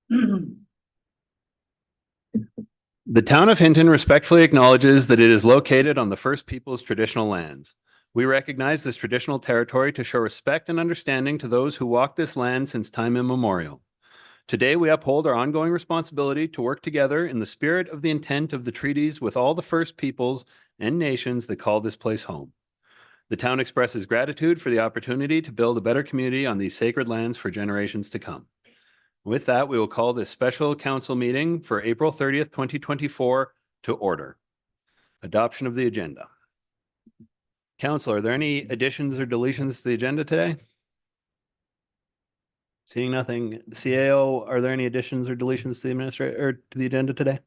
The town of Hinton respectfully acknowledges that it is located on the First Peoples traditional lands. We recognize this traditional territory to show respect and understanding to those who walked this land since time immemorial. Today, we uphold our ongoing responsibility to work together in the spirit of the intent of the treaties with all the First Peoples and nations that call this place home. The town expresses gratitude for the opportunity to build a better community on these sacred lands for generations to come. With that, we will call this special council meeting for April 30th, 2024 to order. Adoption of the agenda. Council, are there any additions or deletions to the agenda today? Seeing nothing. CAO, are there any additions or deletions to the administrator or to the agenda today?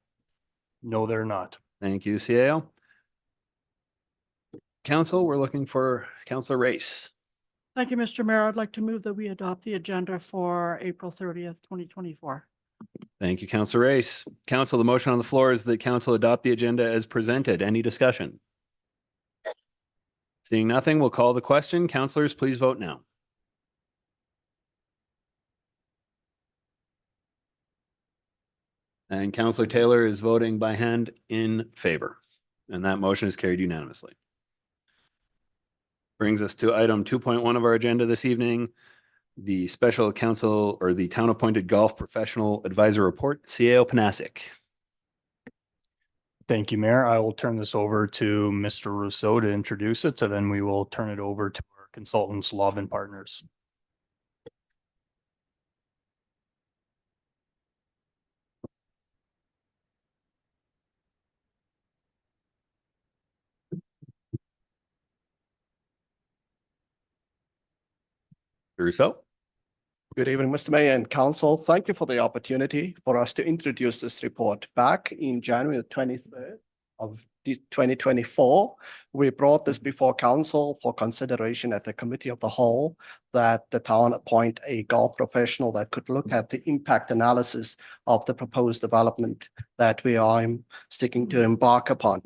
No, they're not. Thank you, CAO. Council, we're looking for Councilor Race. Thank you, Mr. Mayor. I'd like to move that we adopt the agenda for April 30th, 2024. Thank you, Councilor Race. Council, the motion on the floor is that council adopt the agenda as presented. Any discussion? Seeing nothing, we'll call the question. Councilors, please vote now. And Councilor Taylor is voting by hand in favor. And that motion is carried unanimously. Brings us to item 2.1 of our agenda this evening, the special council or the town appointed golf professional advisor report, CAO Panasic. Thank you, Mayor. I will turn this over to Mr. Rousseau to introduce it, and then we will turn it over to our consultants, Love & Partners. Rousseau. Good evening, Mr. Mayor and Council. Thank you for the opportunity for us to introduce this report. Back in January 23rd of 2024, we brought this before Council for consideration at the Committee of the Whole that the town appoint a golf professional that could look at the impact analysis of the proposed development that we are seeking to embark upon.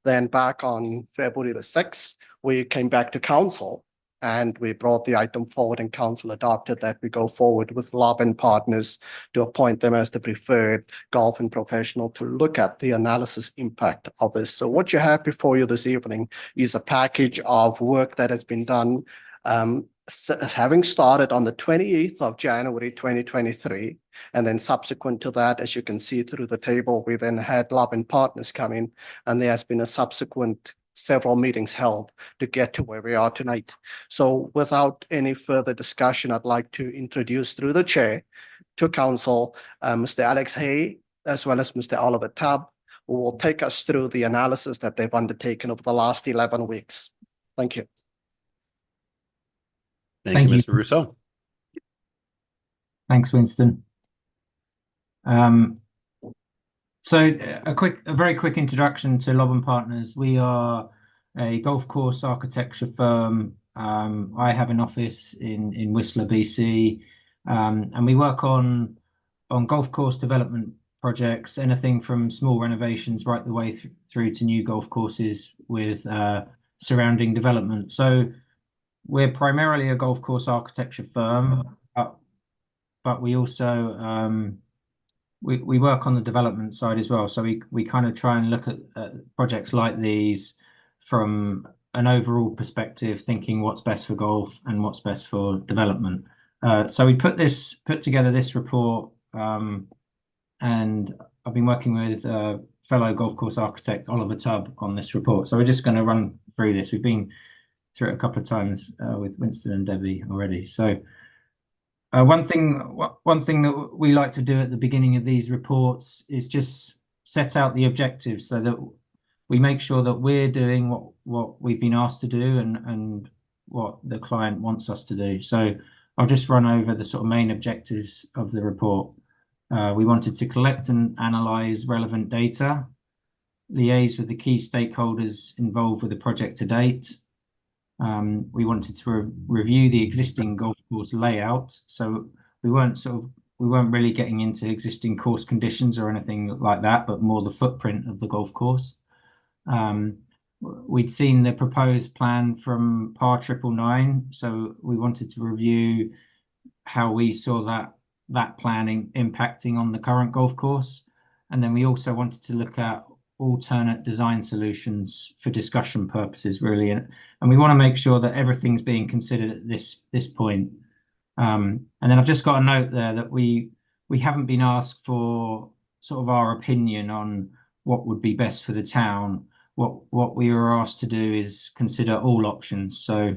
Then back on February the 6th, we came back to Council and we brought the item forward and council adopted that we go forward with Love & Partners to appoint them as the preferred golf and professional to look at the analysis impact of this. So what you have before you this evening is a package of work that has been done, having started on the 28th of January 2023. And then subsequent to that, as you can see through the table, we then had Love & Partners come in, and there has been a subsequent several meetings held to get to where we are tonight. So without any further discussion, I'd like to introduce through the chair to council, Mr. Alex Hay, as well as Mr. Oliver Tubb, who will take us through the analysis that they've undertaken over the last 11 weeks. Thank you. Thank you, Mr. Rousseau. Thanks, Winston. So a very quick introduction to Love & Partners. We are a golf course architecture firm. I have an office in Whistler, BC, and we work on golf course development projects, anything from small renovations right the way through to new golf courses with surrounding development. So we're primarily a golf course architecture firm, but we also we work on the development side as well. So we kind of try and look at projects like these from an overall perspective, thinking what's best for golf and what's best for development. So we put together this report, and I've been working with fellow golf course architect Oliver Tubb on this report. So we're just going to run through this. We've been through it a couple of times with Winston and Debbie already. So one thing that we like to do at the beginning of these reports is just set out the objectives so that we make sure that we're doing what we've been asked to do and what the client wants us to do. So I'll just run over the sort of main objectives of the report. We wanted to collect and analyze relevant data, liaise with the key stakeholders involved with the project to date. We wanted to review the existing golf course layout. So we weren't really getting into existing course conditions or anything like that, but more the footprint of the golf course. We'd seen the proposed plan from PAR 999, so we wanted to review how we saw that that planning impacting on the current golf course. And then we also wanted to look at alternate design solutions for discussion purposes, really. And we want to make sure that everything's being considered at this point. And then I've just got a note there that we haven't been asked for sort of our opinion on what would be best for the town. What we were asked to do is consider all options. So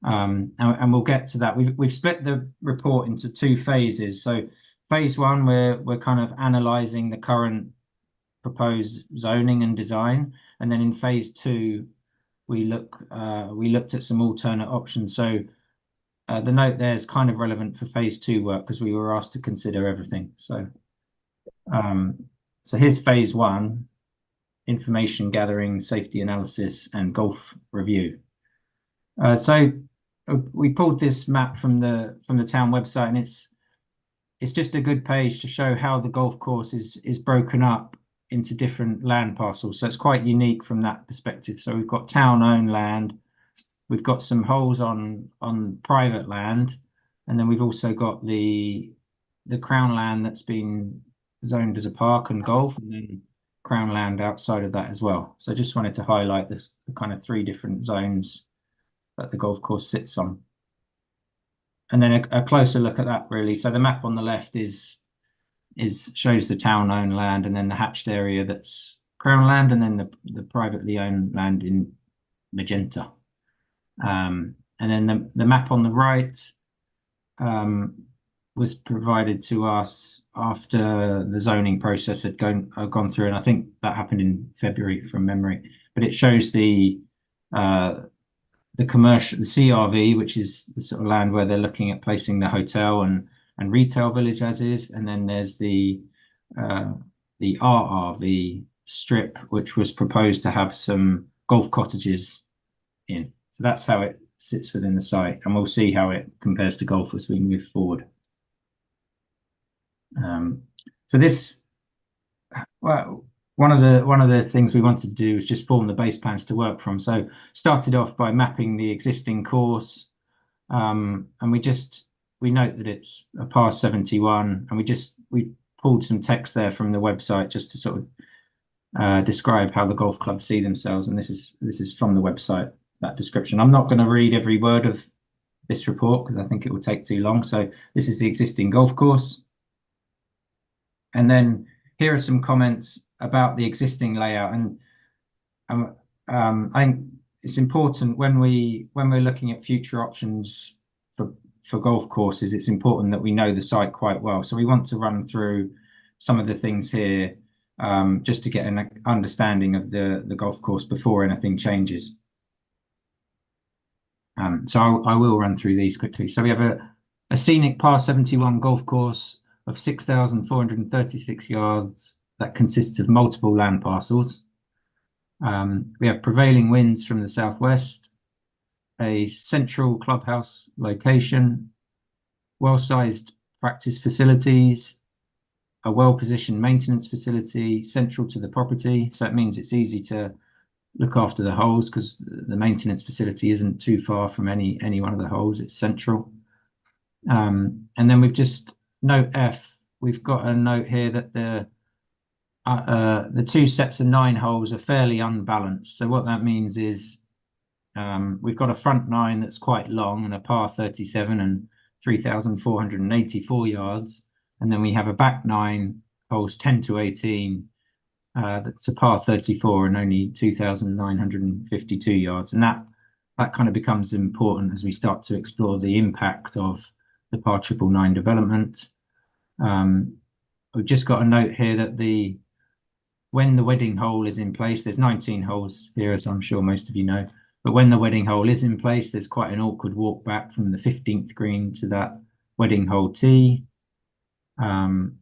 and we'll get to that. We've split the report into two phases. So phase one, we're kind of analysing the current proposed zoning and design, and then in phase two, we looked at some alternate options. So the note there is kind of relevant for phase two work because we were asked to consider everything. So so here's phase one: information gathering, safety analysis, and golf review. So we pulled this map from the town website, and it's just a good page to show how the golf course is broken up into different land parcels. So it's quite unique from that perspective. So we've got town-owned land, we've got some holes on private land, and then we've also got the crown land that's been zoned as a park and golf, and then crown land outside of that as well. So I just wanted to highlight the kind of three different zones that the golf course sits on. And then a closer look at that, really. So the map on the left shows the town-owned land, and then the hatched area that's crown land, and then the privately owned land in magenta. And then the map on the right was provided to us after the zoning process had gone through, and I think that happened in February from memory. But it shows the commercial, the CRV, which is the sort of land where they're looking at placing the hotel and retail village as is, and then there's the RRV strip, which was proposed to have some golf cottages in. So that's how it sits within the site, and we'll see how it compares to golf as we move forward. So this, well, one of the things we wanted to do was just form the base plans to work from. So started off by mapping the existing course, and we note that it's a par 71, and we pulled some text there from the website just to sort of describe how the golf club see themselves, and this is from the website, that description. I'm not going to read every word of this report because I think it will take too long. So this is the existing golf course, and then here are some comments about the existing layout. And I think it's important when we're looking at future options for golf courses, it's important that we know the site quite well. So we want to run through some of the things here just to get an understanding of the golf course before anything changes. So I will run through these quickly. So we have a scenic par 71 golf course of 6,436 yards that consists of multiple land parcels. We have prevailing winds from the southwest, a central clubhouse location, well-sized practice facilities, a well-positioned maintenance facility central to the property. So it means it's easy to look after the holes because the maintenance facility isn't too far from any one of the holes. It's central. And then we've just note F. We've got a note here that the two sets of 9 holes are fairly unbalanced. So what that means is we've got a front 9 that's quite long and a par 37 and 3,484 yards. And then we have a back 9, holes 10 to 18, that's a par 34 and only 2,952 yards. And that kind of becomes important as we start to explore the impact of the par 999 development. We've just got a note here that when the wedding hole is in place, there's 19 holes here, as I'm sure most of you know, but when the wedding hole is in place, there's quite an awkward walk back from the 15th green to that wedding hole tee. And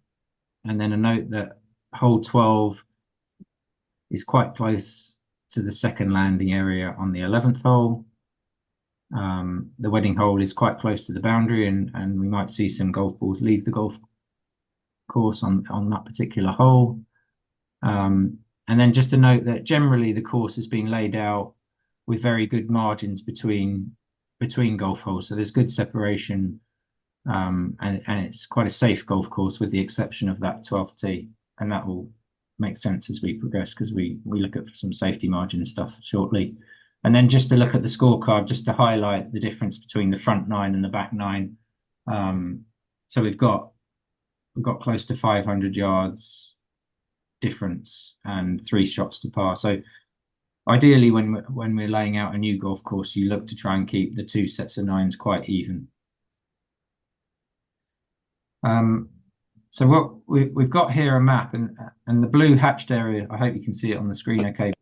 then a note that hole 12 is quite close to the second landing area on the 11th hole. The wedding hole is quite close to the boundary, and we might see some golf balls leave the golf course on that particular hole. And then just a note that generally the course has been laid out with very good margins between golf holes. So there's good separation and it's quite a safe golf course with the exception of that 12th tee, and that will make sense as we progress because we look at some safety margin stuff shortly. And then just to look at the scorecard, just to highlight the difference between the front 9 and the back 9. So we've got close to 500 yards difference and 3 shots to par. So ideally, when we're laying out a new golf course, you look to try and keep the 2 sets of 9s quite even. So what we've got here a map, and the blue hatched area, I hope you can see it on the screen okay.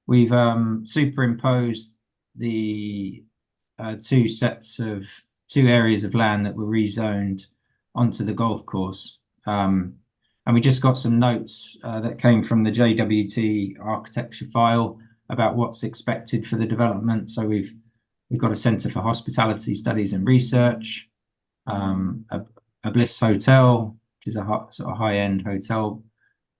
We've superimposed the 2 areas of land that were rezoned onto the golf course. And we just got some notes that came from the JWT architecture file about what's expected for the development. So we've got a Centre for Hospitality Studies and Research, a Bliss Hotel, which is a sort of high-end hotel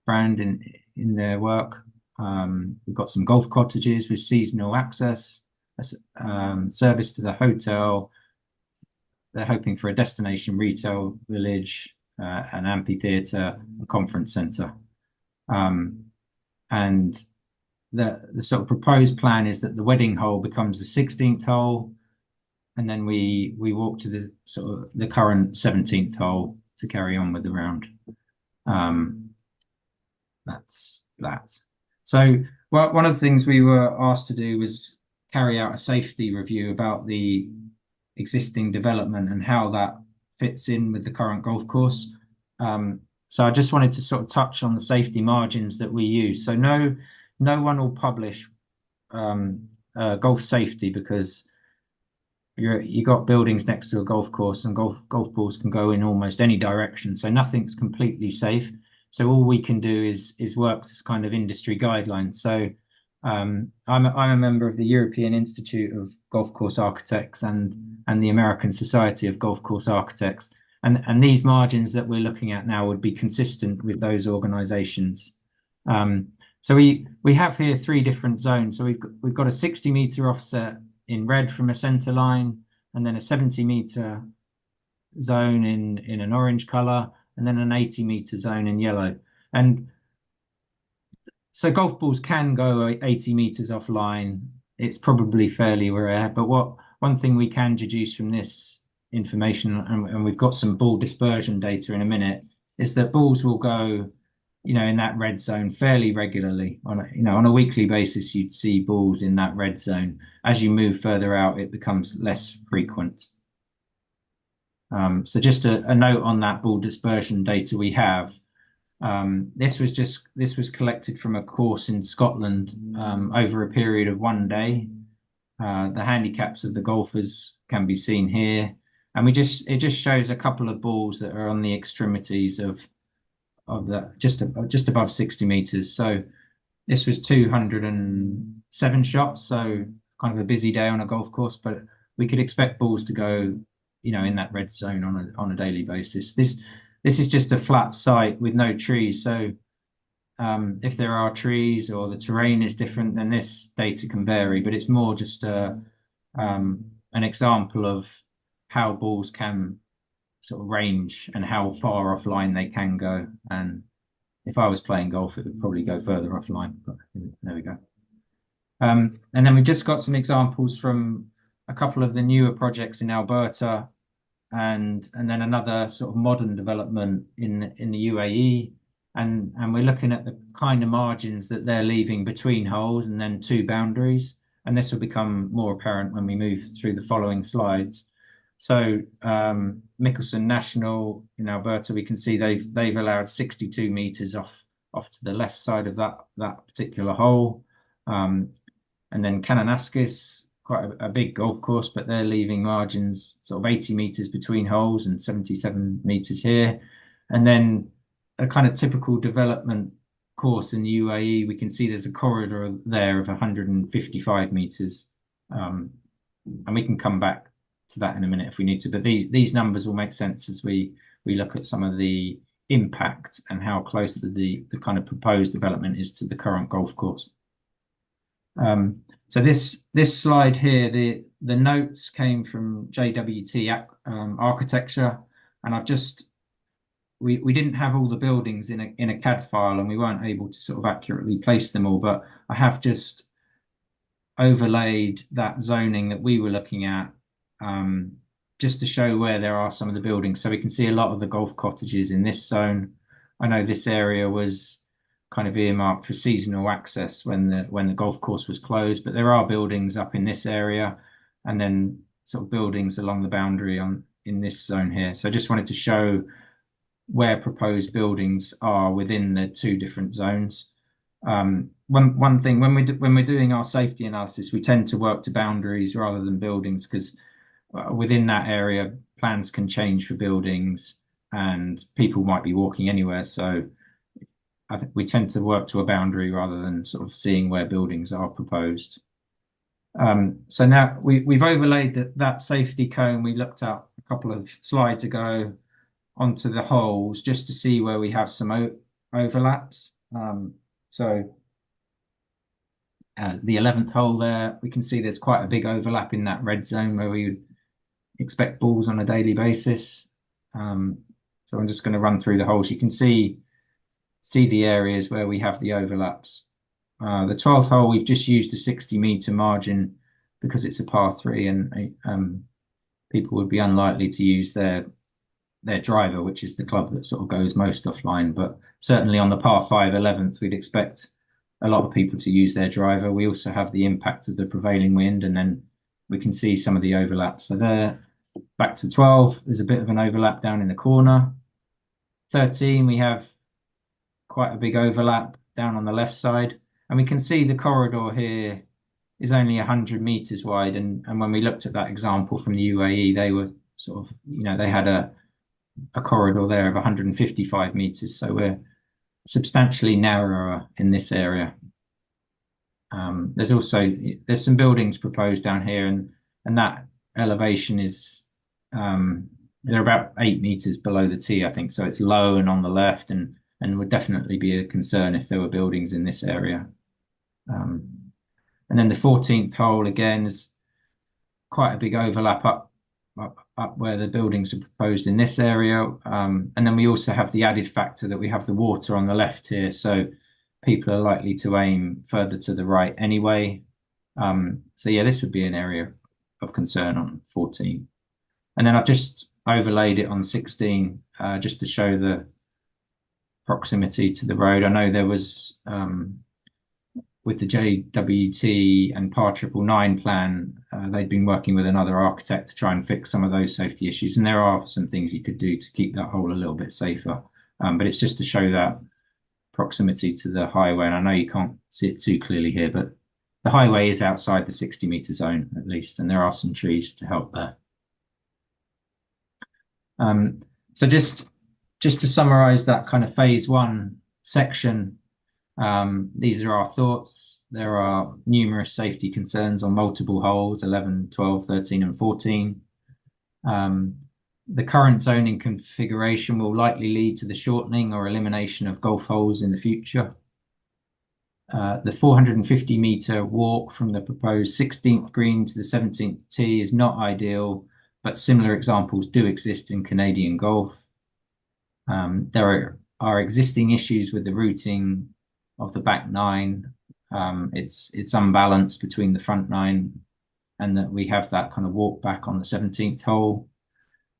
brand in their work. We've got some golf cottages with seasonal access, service to the hotel. They're hoping for a destination retail village, an amphitheatre, a conference centre. And the sort of proposed plan is that the wedding hole becomes the 16th hole, and then we walk to the sort of the current 17th hole to carry on with the round. That's that. So one of the things we were asked to do was carry out a safety review about the existing development and how that fits in with the current golf course. So I just wanted to sort of touch on the safety margins that we use. So no one will publish golf safety because you got buildings next to a golf course, and golf balls can go in almost any direction. So nothing's completely safe. So all we can do is work to kind of industry guidelines. So I'm a member of the European Institute of Golf Course Architects and the American Society of Golf Course Architects, and these margins that we're looking at now would be consistent with those organisations. So we have here 3 different zones. So we've got a 60-metre offset in red from a centre line, and then a 70-metre zone in an orange colour, and then an 80-metre zone in yellow. And so golf balls can go 80 metres offline. It's probably fairly rare, but one thing we can deduce from this information, and we've got some ball dispersion data in a minute, is that balls will go, in that red zone fairly regularly. On a weekly basis, you'd see balls in that red zone. As you move further out, it becomes less frequent. So just a note on that ball dispersion data we have. This was collected from a course in Scotland over a period of 1 day. The handicaps of the golfers can be seen here, and it just shows a couple of balls that are on the extremities of the just above 60 meters. So this was 207 shots, so kind of a busy day on a golf course, but we could expect balls to go in that red zone on a daily basis. This is just a flat site with no trees. So if there are trees or the terrain is different, then this data can vary, but it's more just an example of how balls can sort of range and how far offline they can go. And if I was playing golf, it would probably go further offline, but there we go. And then we've just got some examples from a couple of the newer projects in Alberta, and then another sort of modern development in the UAE, and we're looking at the kind of margins that they're leaving between holes and then 2 boundaries, and this will become more apparent when we move through the following slides. So Mickelson National in Alberta, we can see they've allowed 62 meters off to the left side of that particular hole, and then Kananaskis, quite a big golf course, but they're leaving margins sort of 80 meters between holes and 77 meters here. And then a kind of typical development course in the UAE, we can see there's a corridor there of 155 meters. And we can come back to that in a minute if we need to, but these numbers will make sense as we look at some of the impact and how close the kind of proposed development is to the current golf course. So this slide here, the notes came from JWT Architecture, and we didn't have all the buildings in a CAD file, and we weren't able to sort of accurately place them all, but I have just overlaid that zoning that we were looking at, just to show where there are some of the buildings. So we can see a lot of the golf cottages in this zone. I know this area was kind of earmarked for seasonal access when the golf course was closed, but there are buildings up in this area, and then sort of buildings along the boundary in this zone here. So I just wanted to show where proposed buildings are within the two different zones. One thing, when we're doing our safety analysis, we tend to work to boundaries rather than buildings, because within that area, plans can change for buildings and people might be walking anywhere. So I think we tend to work to a boundary rather than sort of seeing where buildings are proposed. So now we've overlaid that safety cone we looked at a couple of slides ago onto the holes, just to see where we have some overlaps. So the 11th hole there, we can see there's quite a big overlap in that red zone where we would expect balls on a daily basis. So I'm just going to run through the holes. You can see the areas where we have the overlaps. The 12th hole, we've just used a 60-meter margin because it's a par 3, and people would be unlikely to use their driver, which is the club that sort of goes most offline. But certainly on the par 5 11th, we'd expect a lot of people to use their driver. We also have the impact of the prevailing wind, and then we can see some of the overlaps. So there, back to 12, there's a bit of an overlap down in the corner. 13, we have quite a big overlap down on the left side. And we can see the corridor here is only 100 meters wide. And when we looked at that example from the UAE, they were sort of, they had a corridor there of 155 meters. So we're substantially narrower in this area. There's some buildings proposed down here, and that elevation is, they're about 8 meters below the tee, I think. So it's low and on the left, and would definitely be a concern if there were buildings in this area. And then the 14th hole, again, is quite a big overlap up where the buildings are proposed in this area. And then we also have the added factor that we have the water on the left here. So people are likely to aim further to the right anyway. So yeah, this would be an area of concern on 14. And then I've just overlaid it on 16, just to show the proximity to the road. I know there was, with the JWT and PAR 999 plan, they'd been working with another architect to try and fix some of those safety issues. And there are some things you could do to keep that hole a little bit safer. But it's just to show that proximity to the highway. And I know you can't see it too clearly here, but the highway is outside the 60-meter zone at least, and there are some trees to help there. So just to summarize that kind of phase 1 section, these are our thoughts. There are numerous safety concerns on multiple holes, 11, 12, 13, and 14. The current zoning configuration will likely lead to the shortening or elimination of golf holes in the future. The 450-meter walk from the proposed 16th green to the 17th tee is not ideal, but similar examples do exist in Canadian golf. There are existing issues with the routing of the back 9. It's unbalanced between the front 9, and that we have that kind of walk back on the 17th hole.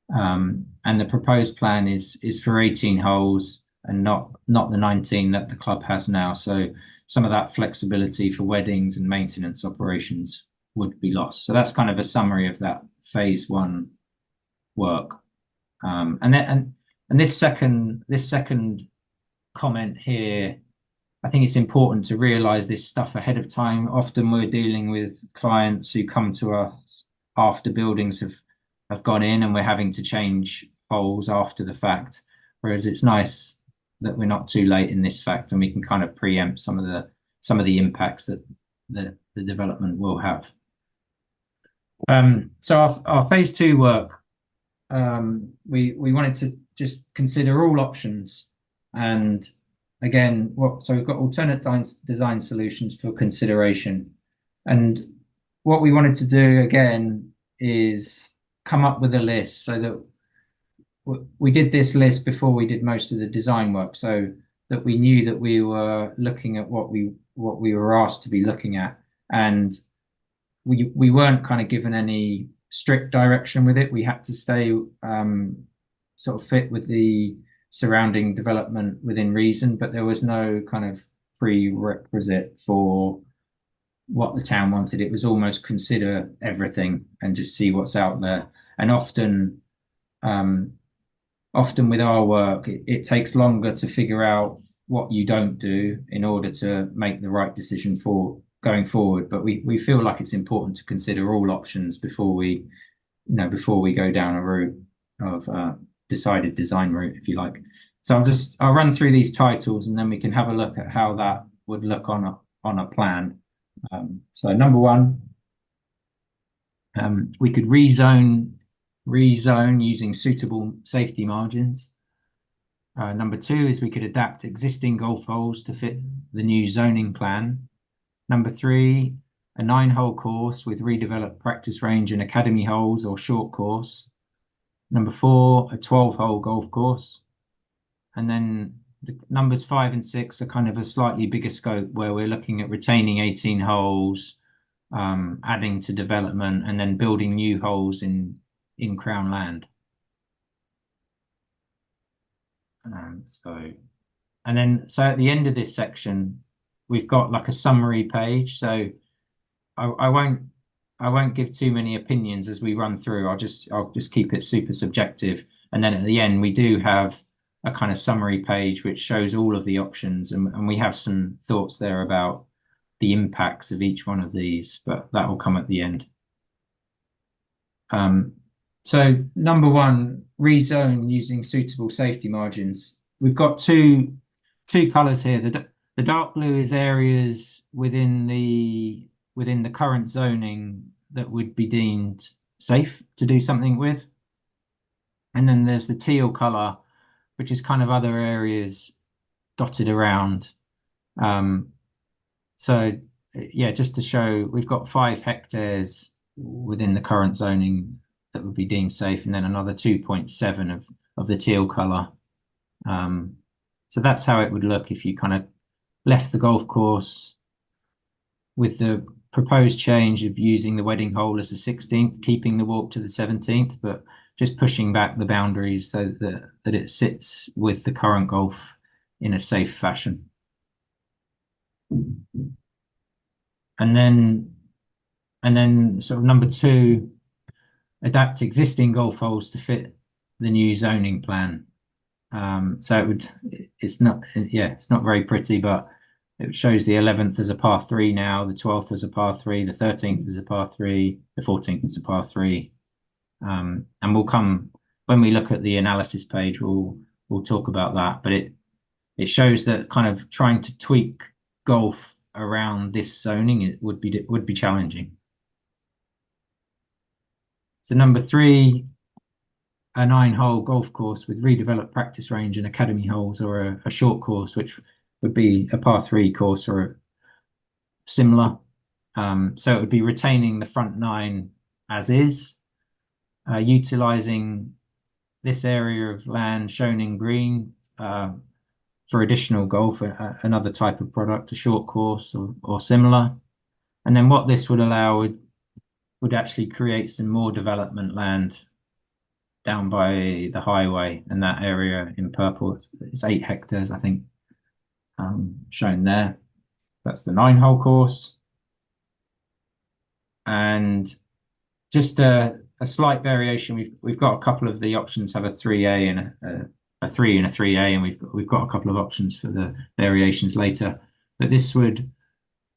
And the proposed plan is for 18 holes and not the 19 that the club has now. So some of that flexibility for weddings and maintenance operations would be lost. So that's kind of a summary of that phase 1 work. And this second comment here, I think it's important to realize this stuff ahead of time. Often we're dealing with clients who come to us after buildings have gone in, and we're having to change holes after the fact. Whereas it's nice that we're not too late in this fact, and we can kind of preempt some of the impacts that the development will have. So our phase 2 work, we wanted to just consider all options, and again, so we've got alternate design solutions for consideration. And what we wanted to do again is come up with a list so that we did this list before we did most of the design work, so that we knew that we were looking at what we were asked to be looking at, and we weren't kind of given any strict direction with it. We had to stay sort of fit with the surrounding development within reason, but there was no kind of prerequisite for what the town wanted. It was almost consider everything and just see what's out there. And often with our work, it takes longer to figure out what you don't do in order to make the right decision for going forward. But we feel like it's important to consider all options before we go down a route of decided design route, if you like. So I'll run through these titles and then we can have a look at how that would look on a plan. So number one, we could rezone using suitable safety margins. Number two is we could adapt existing golf holes to fit the new zoning plan. Number three, a 9-hole course with redeveloped practice range and academy holes or short course. Number four, a 12-hole golf course. And then the numbers 5 and 6 are kind of a slightly bigger scope, where we're looking at retaining 18 holes, adding to development, and then building new holes in Crown land. So at the end of this section, we've got like a summary page. So I won't give too many opinions as we run through. I'll just keep it super subjective. And then at the end, we do have a kind of summary page which shows all of the options, and we have some thoughts there about the impacts of each one of these, but that will come at the end. So number one, rezone using suitable safety margins. We've got two colors here. The dark blue is areas within the current zoning that would be deemed safe to do something with. And then there's the teal color, which is kind of other areas dotted around. So yeah, just to show, we've got 5 hectares within the current zoning that would be deemed safe, and then another 2.7 of the teal color. So that's how it would look if you kind of left the golf course with the proposed change of using the wedding hole as the 16th, keeping the walk to the 17th, but just pushing back the boundaries so that it sits with the current golf in a safe fashion. And then sort of number 2, adapt existing golf holes to fit the new zoning plan. So it's not very pretty, but it shows the 11th as a par 3 now, the 12th as a par 3, the 13th as a par 3, the 14th as a par 3. And we'll come, when we look at the analysis page, we'll talk about that, but it shows that kind of trying to tweak golf around this zoning, it would be challenging. So number 3, a 9-hole golf course with redeveloped practice range and academy holes, or a short course, which would be a par 3 course or similar. So it would be retaining the front 9 as is, utilizing this area of land shown in green for additional golf, another type of product, a short course or similar. And then what this would allow would actually create some more development land down by the highway, and that area in purple, it's 8 hectares, I think, shown there. That's the 9-hole course. And just a slight variation, we've got a couple of the options have a 3A and a 3 and a 3A, and we've got a couple of options for the variations later. But this would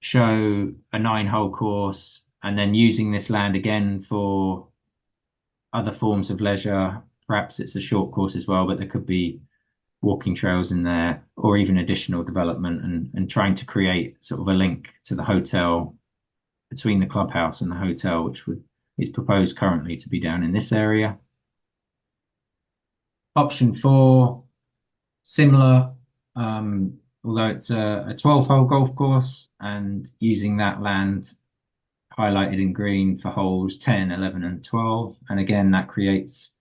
show a 9-hole course, and then using this land again for other forms of leisure. Perhaps it's a short course as well, but there could be walking trails in there, or even additional development, and trying to create sort of a link to the hotel, between the clubhouse and the hotel, which is proposed currently to be down in this area. Option 4, similar, although it's a 12-hole golf course, and using that land highlighted in green for holes 10, 11 and 12. And again, that creates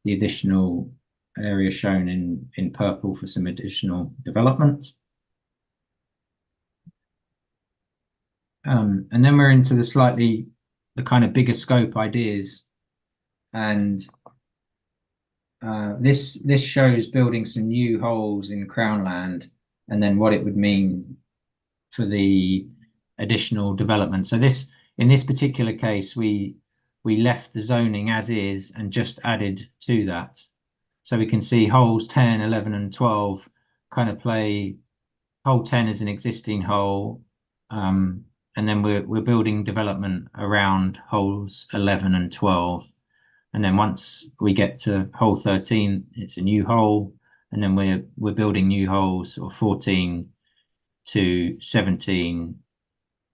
the additional area shown in purple for some additional development. And then we're into the kind of bigger scope ideas. And this shows building some new holes in Crown Land and then what it would mean for the additional development. So in this particular case, we left the zoning as is and just added to that. So we can see holes 10, 11 and 12 kind of play. Hole 10 is an existing hole. And then we're building development around holes 11 and 12. And then once we get to hole 13, it's a new hole. And then we're building new holes, or 14 to 17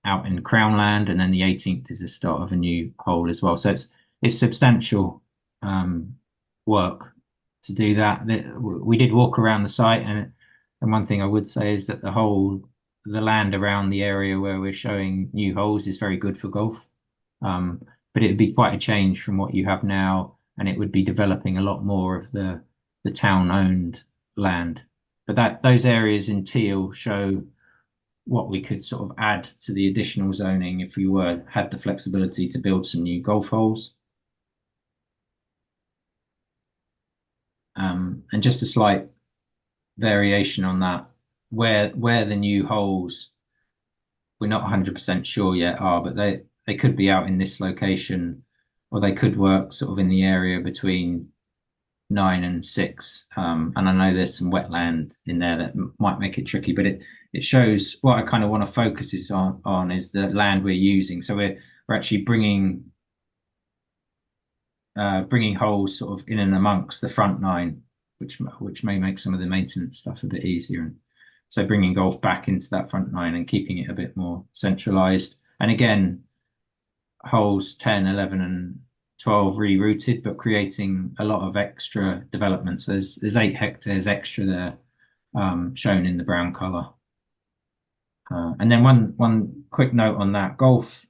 out in Crown Land. And then the 18th is the start of a new hole as well. So it's substantial work to do that. We did walk around the site, and one thing I would say is that the land around the area where we're showing new holes is very good for golf. But it would be quite a change from what you have now, and it would be developing a lot more of the town-owned land. But those areas in teal show what we could sort of add to the additional zoning if we had the flexibility to build some new golf holes. And just a slight variation on that, where the new holes, we're not 100% sure yet but they could be out in this location, or they could work sort of in the area between 9 and 6. And I know there's some wetland in there that might make it tricky, but it shows what I kind of want to focus on is the land we're using. So we're actually bringing holes sort of in and amongst the front 9, which may make some of the maintenance stuff a bit easier. And so bringing golf back into that front 9 and keeping it a bit more centralized. And again, holes 10, 11 and 12 rerouted, but creating a lot of extra development. So there's 8 hectares extra there, shown in the brown color. And then one quick note on that, golf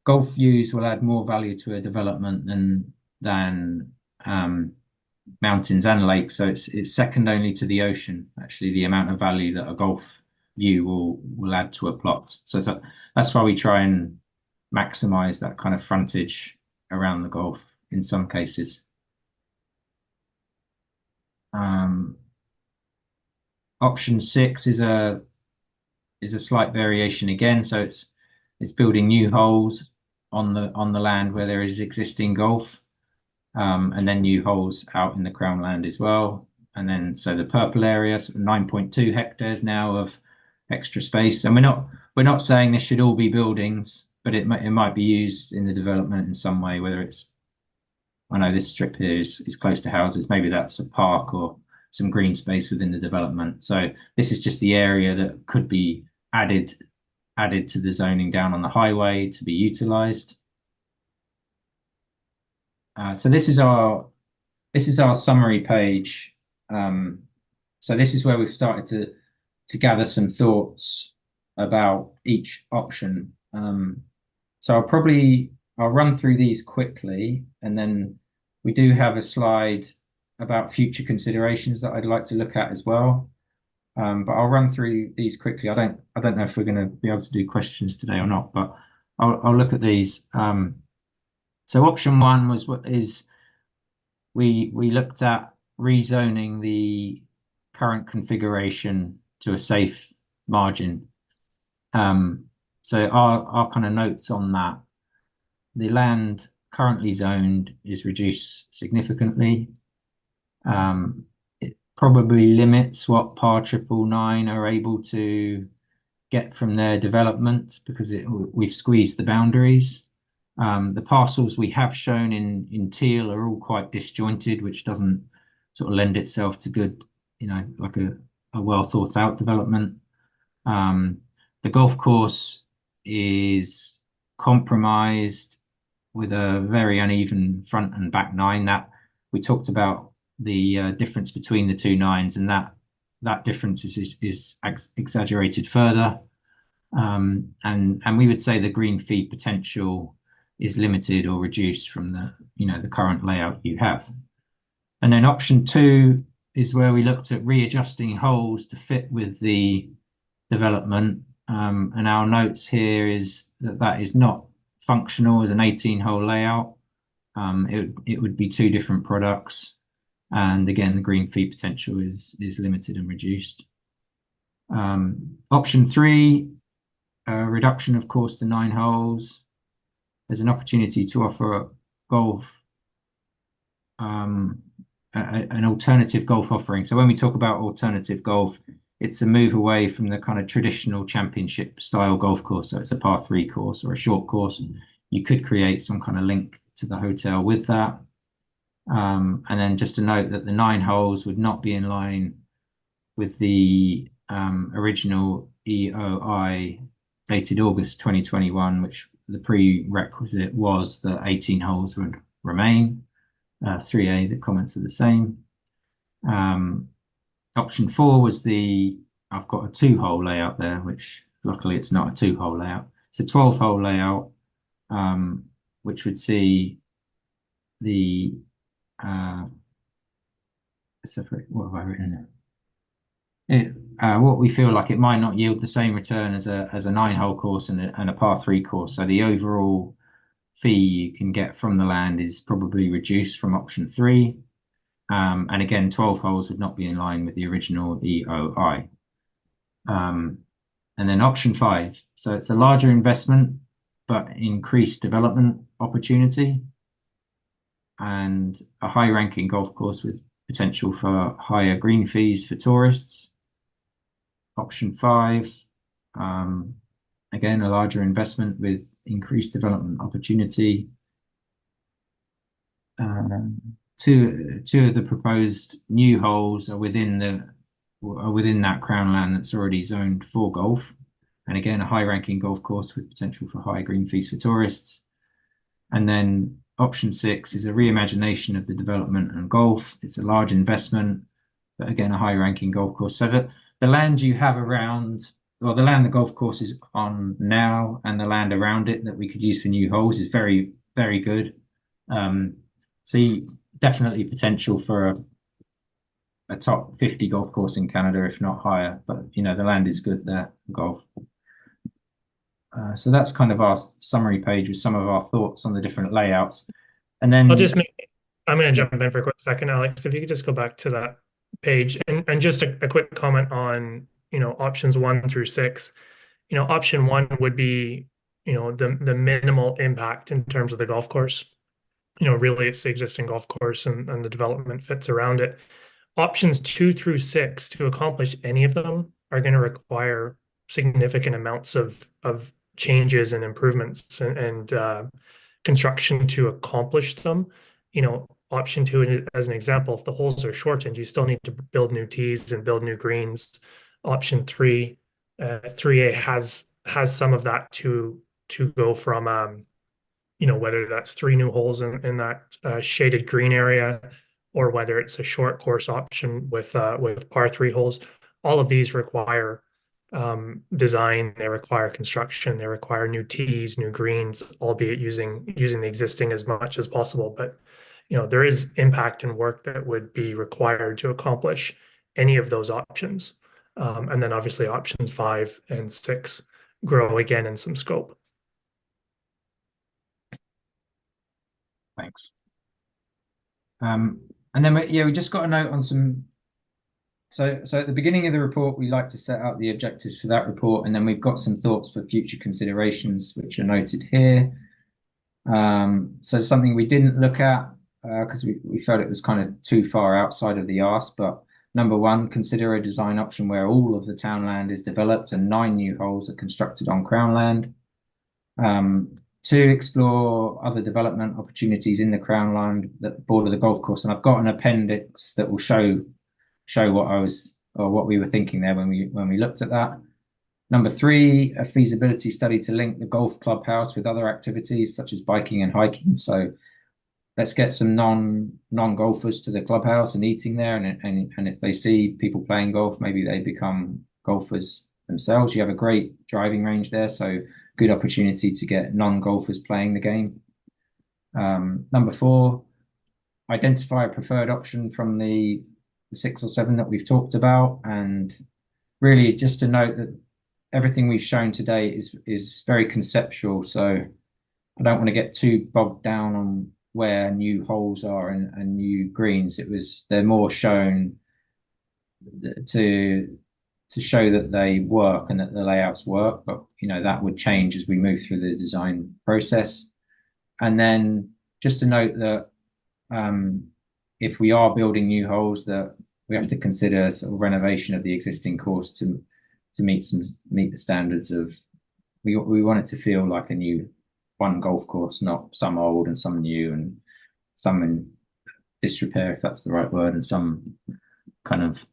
views will add more value to a development than mountains and lakes. So it's second only to the ocean, actually, the amount of value that a golf view will add to a plot. So that's why we try and maximize that kind of frontage around the golf in some cases. Option 6 is a slight variation again. So it's building new holes on the land where there is existing golf, and then new holes out in the Crown Land as well. And then so the purple area, sort of 9.2 hectares now of extra space. And we're not saying this should all be buildings, but it might be used in the development in some way, whether it's, I know this strip here is close to houses, maybe that's a park or some green space within the development. So this is just the area that could be added to the zoning down on the highway to be utilized. So this is our summary page. So this is where we've started to gather some thoughts about each option. So I'll run through these quickly, and then we do have a slide about future considerations that I'd like to look at as well. But I'll run through these quickly. I don't know if we're going to be able to do questions today or not, but I'll look at these. So option 1 is we looked at rezoning the current configuration to a safe margin. So our kind of notes on that, the land currently zoned is reduced significantly. It probably limits what Par 999 are able to get from their development because we've squeezed the boundaries. The parcels we have shown in teal are all quite disjointed, which doesn't sort of lend itself to good, like a well thought out development. The golf course is compromised with a very uneven front and back 9. That we talked about the difference between the two 9s, and that difference is exaggerated further. And we would say the green fee potential is limited or reduced from the current layout you have. And then option 2 is where we looked at readjusting holes to fit with the development. And our notes here is that is not functional as an 18-hole layout. It would be 2 different products. And again, the green fee potential is limited and reduced. Option 3, reduction of course to 9 holes. There's an opportunity to offer golf, an alternative golf offering. So when we talk about alternative golf, it's a move away from the kind of traditional championship style golf course. So it's a par 3 course or a short course. You could create some kind of link to the hotel with that. And then just to note that the 9 holes would not be in line with the original EOI dated August 2021, which the prerequisite was that 18 holes would remain. 3A, the comments are the same. Option 4 was I've got a 2-hole layout there, which luckily it's not a 2-hole layout. It's a 12-hole layout, which would see the separate. What have I written there? What we feel like it might not yield the same return as a 9-hole course and a par 3 course. So the overall fee you can get from the land is probably reduced from option 3. And again, 12 holes would not be in line with the original EOI. And then option 5. So it's a larger investment, but increased development opportunity and a high-ranking golf course with potential for higher green fees for tourists. Option 5, again, a larger investment with increased development opportunity. Two of the proposed new holes are within that Crown land that's already zoned for golf. And again, a high-ranking golf course with potential for high green fees for tourists. And then option 6 is a reimagination of the development and golf. It's a large investment, but again, a high-ranking golf course. So the land you have around, well, the land the golf course is on now and the land around it that we could use for new holes is very, very good. So definitely potential for a top 50 golf course in Canada, if not higher. But, the land is good there for golf. So that's kind of our summary page with some of our thoughts on the different layouts. And then I'm going to jump in for a quick second, Alex. If you could just go back to that page and just a quick comment on, options 1 through 6. Option 1 would be, the minimal impact in terms of the golf course. Really it's the existing golf course and the development fits around it. Options 2 through 6, to accomplish any of them, are going to require significant amounts of changes and improvements and construction to accomplish them. Option 2, as an example, if the holes are shortened, you still need to build new tees and build new greens. Option 3, 3A has some of that to go from whether that's 3 new holes in that shaded green area, or whether it's a short course option with par 3 holes. All of these require design, they require construction, they require new tees, new greens, albeit using the existing as much as possible. But there is impact and work that would be required to accomplish any of those options. And then obviously options 5 and 6 grow again in some scope. Thanks. And then we just got a note on some. So at the beginning of the report, we like to set out the objectives for that report, and then we've got some thoughts for future considerations, which are noted here. So something we didn't look at because we felt it was kind of too far outside of the ask. But number 1, consider a design option where all of the town land is developed and 9 new holes are constructed on Crown land. 2, explore other development opportunities in the Crown land that border the golf course. And I've got an appendix that will show what we were thinking there when we looked at that. Number 3, a feasibility study to link the golf clubhouse with other activities such as biking and hiking. So let's get some non-golfers to the clubhouse and eating there, and if they see people playing golf, maybe they become golfers themselves. You have a great driving range there, so good opportunity to get non-golfers playing the game. Number 4, identify a preferred option from the 6 or 7 that we've talked about, and really just to note that everything we've shown today is very conceptual, so I don't want to get too bogged down on where new holes are and new greens. They're more shown to show that they work and that the layouts work, but that would change as we move through the design process. And then just to note that if we are building new holes, that we have to consider sort of renovation of the existing course to meet the standards of, we want it to feel like a new one golf course, not some old and some new and some in disrepair, if that's the right word, and some kind of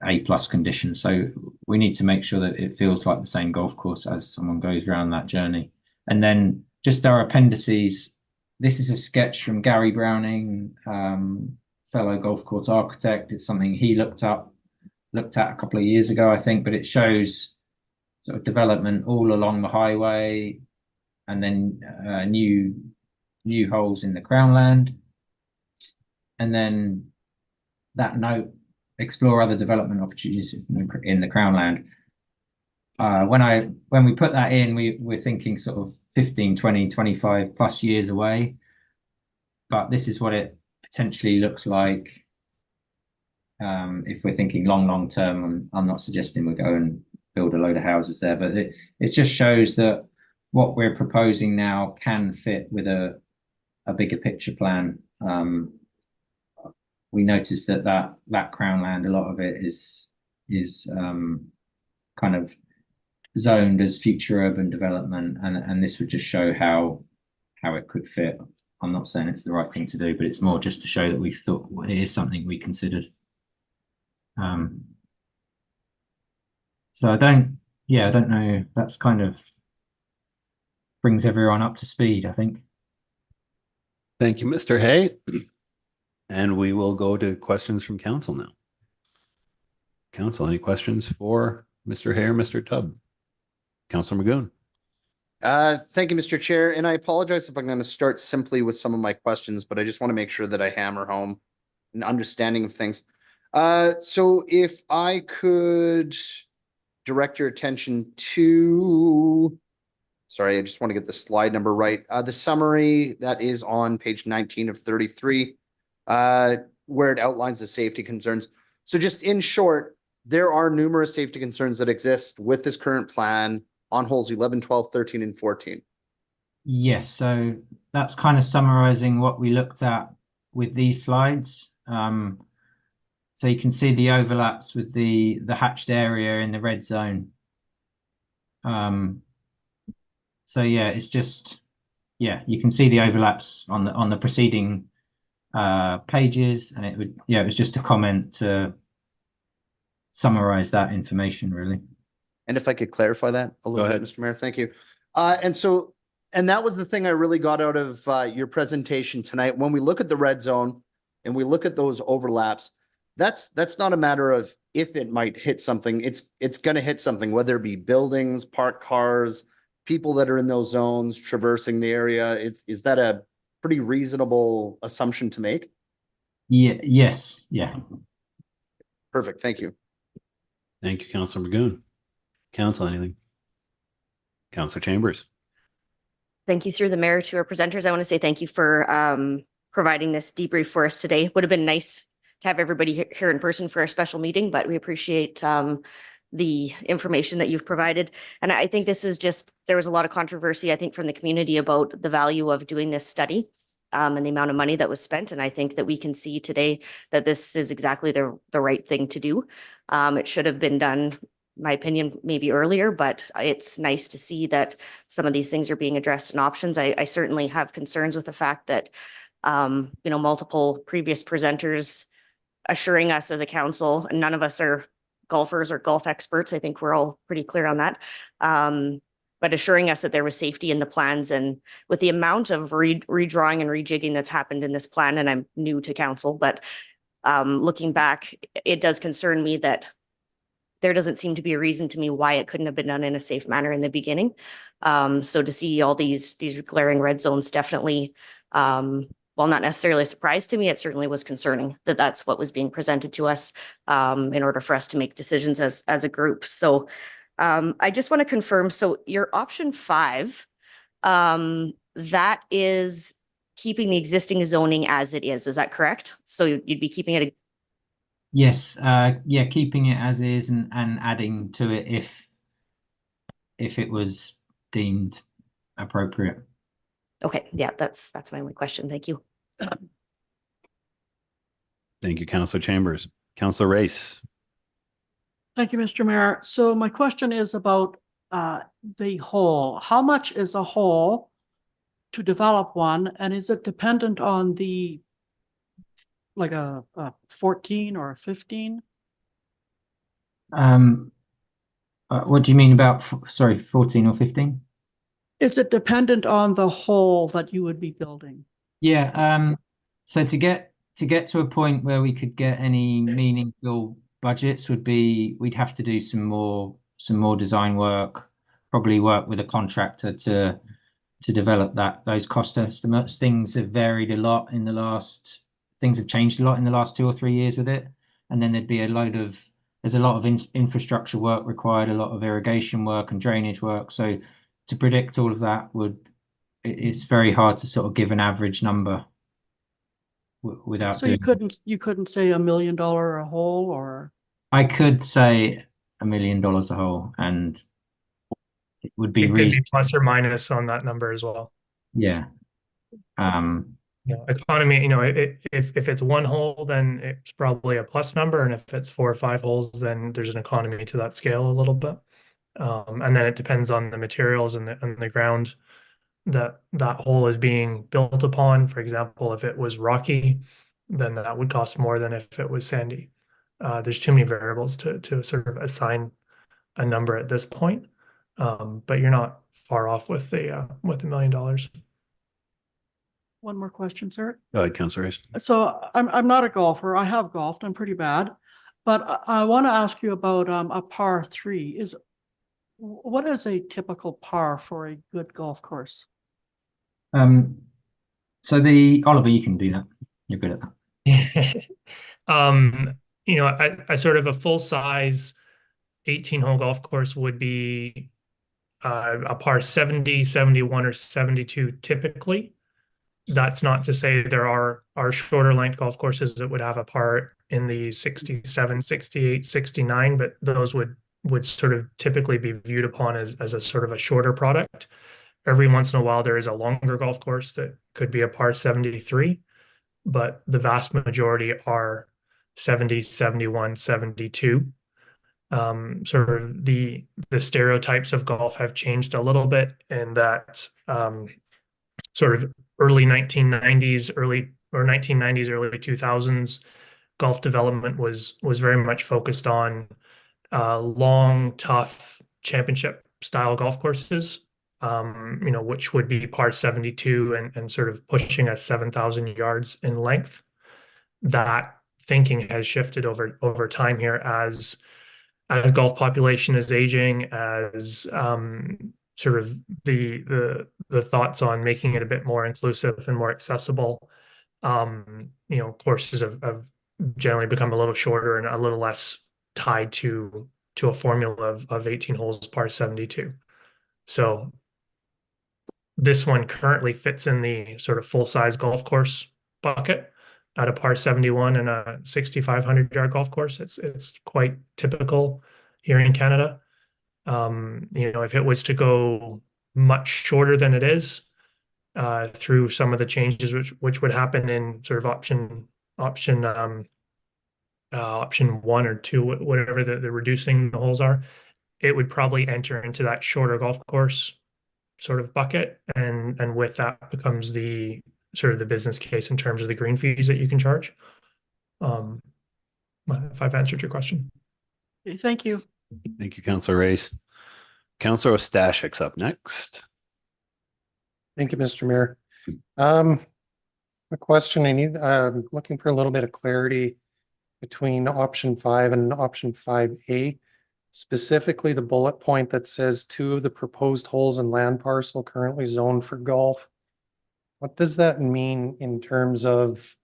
A+ condition. So we need to make sure that it feels like the same golf course as someone goes around that journey. And then just our appendices. This is a sketch from Gary Browning, fellow golf course architect. It's something he looked at a couple of years ago, I think, but it shows sort of development all along the highway, and then new holes in the Crownland. And then that note, explore other development opportunities in the Crownland. When we put that in, we're thinking sort of 15, 20, 25 plus years away. But this is what it potentially looks like if we're thinking long term. I'm not suggesting we go and build a load of houses there, but it just shows that what we're proposing now can fit with a bigger picture plan. We noticed that Crownland, a lot of it is kind of zoned as future urban development, and this would just show how it could fit. I'm not saying it's the right thing to do, but it's more just to show that we thought it is something we considered. So I don't know. That's kind of brings everyone up to speed, I think. Thank you, Mr. Hay. And we will go to questions from council now. Council, any questions for Mr. Hay or Mr. Tubb? Councilor Magoon. Thank you, Mr. Chair. And I apologize if I'm going to start simply with some of my questions, but I just want to make sure that I hammer home an understanding of things. So if I could direct your attention to, sorry, I just want to get the slide number right. The summary that is on page 19 of 33, where it outlines the safety concerns. So just in short, there are numerous safety concerns that exist with this current plan on holes 11, 12, 13, and 14. Yes, so that's kind of summarizing what we looked at with these slides. So you can see the overlaps with the hatched area in the red zone. So yeah, it's just, yeah, you can see the overlaps on the preceding pages, and it was just a comment to summarize that information, really. And if I could clarify that a little Go bit, ahead. Mr. Mayor, thank you. And that was the thing I really got out of your presentation tonight. When we look at the red zone and we look at those overlaps, that's not a matter of if it might hit something. It's going to hit something, whether it be buildings, parked cars, people that are in those zones traversing the area. Is that a pretty reasonable assumption to make? Yeah. Yes. Yeah. Perfect. Thank you. Thank you, Councilor Magoon. Council, anything? Councilor Chambers. Thank you through the mayor to our presenters. I want to say thank you for providing this debrief for us today. Would have been nice to have everybody here in person for our special meeting, but we appreciate the information that you've provided. And I think this is just, there was a lot of controversy, I think, from the community about the value of doing this study and the amount of money that was spent. And I think that we can see today that this is exactly the right thing to do. It should have been done, in my opinion, maybe earlier, but it's nice to see that some of these things are being addressed in options. I certainly have concerns with the fact that, multiple previous presenters assuring us as a council, and none of us are golfers or golf experts. I think we're all pretty clear on that. But assuring us that there was safety in the plans, and with the amount of redrawing and rejigging that's happened in this plan, and I'm new to council, but looking back, it does concern me that there doesn't seem to be a reason to me why it couldn't have been done in a safe manner in the beginning. So to see all these glaring red zones definitely, while not necessarily a surprise to me, it certainly was concerning that that's what was being presented to us in order for us to make decisions as a group. So I just want to confirm, so your option 5, that is keeping the existing zoning as it is that correct? So you'd be keeping it? Yes, yeah, keeping it as is and adding to it if it was deemed appropriate. Okay, yeah, that's my only question. Thank you. Thank you, Councillor Chambers. Councillor Race. Thank you, Mr. Mayor. So my question is about the hole. How much is a hole to develop one? And is it dependent on the, like a 14 or a 15? What do you mean about, sorry, 14 or 15? Is it dependent on the hole that you would be building? Yeah, so to get to a point where we could get any meaningful budgets we'd have to do some more design work, probably work with a contractor to develop those cost estimates. Things have varied a lot things have changed a lot in the last 2 or 3 years with it. And then there'd be there's a lot of infrastructure work required, a lot of irrigation work and drainage work. So to predict all of that it's very hard to sort of give an average number without So doing. you couldn't say $1 million a hole, or? I could say $1 million a hole, and it would be It could reasonable. be plus or minus on that number as well. Yeah. Economy, if it's one hole, then it's probably a plus number. And if it's 4 or 5 holes, then there's an economy to that scale a little bit. And then it depends on the materials and the ground that hole is being built upon. For example, if it was rocky, then that would cost more than if it was sandy. There's too many variables to sort of assign a number at this point. But you're not far off with the $1 million. One more question, sir. Go ahead, Councillor Race. So I'm not a golfer. I have golfed. I'm pretty bad. But I want to ask you about a par 3. What is a typical par for a good golf course? So Oliver, you can do that. You're good at that. I sort of a full size 18-hole golf course would be a par 70, 71, or 72 typically. That's not to say there are shorter length golf courses that would have a par in the 67, 68, 69, but those would sort of typically be viewed upon as a sort of a shorter product. Every once in a while, there is a longer golf course that could be a par 73, but the vast majority are 70, 71, 72. Sort of the stereotypes of golf have changed a little bit in that sort of early 1990s, early 2000s, golf development was very much focused on long, tough championship style golf courses, which would be par 72 and sort of pushing us 7,000 yards in length. That thinking has shifted over time here as golf population is aging, as sort of the thoughts on making it a bit more inclusive and more accessible. Courses have generally become a little shorter and a little less tied to a formula of 18 holes par 72. So this one currently fits in the sort of full-size golf course bucket at a par 71 and a 6,500 yard golf course. It's quite typical here in Canada. If it was to go much shorter than it is, through some of the changes which would happen in sort of option 1 or 2, whatever the reducing the holes are, it would probably enter into that shorter golf course sort of bucket, and with that becomes the sort of the business case in terms of the green fees that you can charge. If I've answered your question. Okay, thank you. Thank you, Councillor Race. Councillor Ostashik's up next. Thank you, Mr. Mayor. A question I'm looking for a little bit of clarity between option 5 and option 5A. specifically the bullet point that says 2 of the proposed holes in land parcel currently zoned for golf. What does that mean in terms of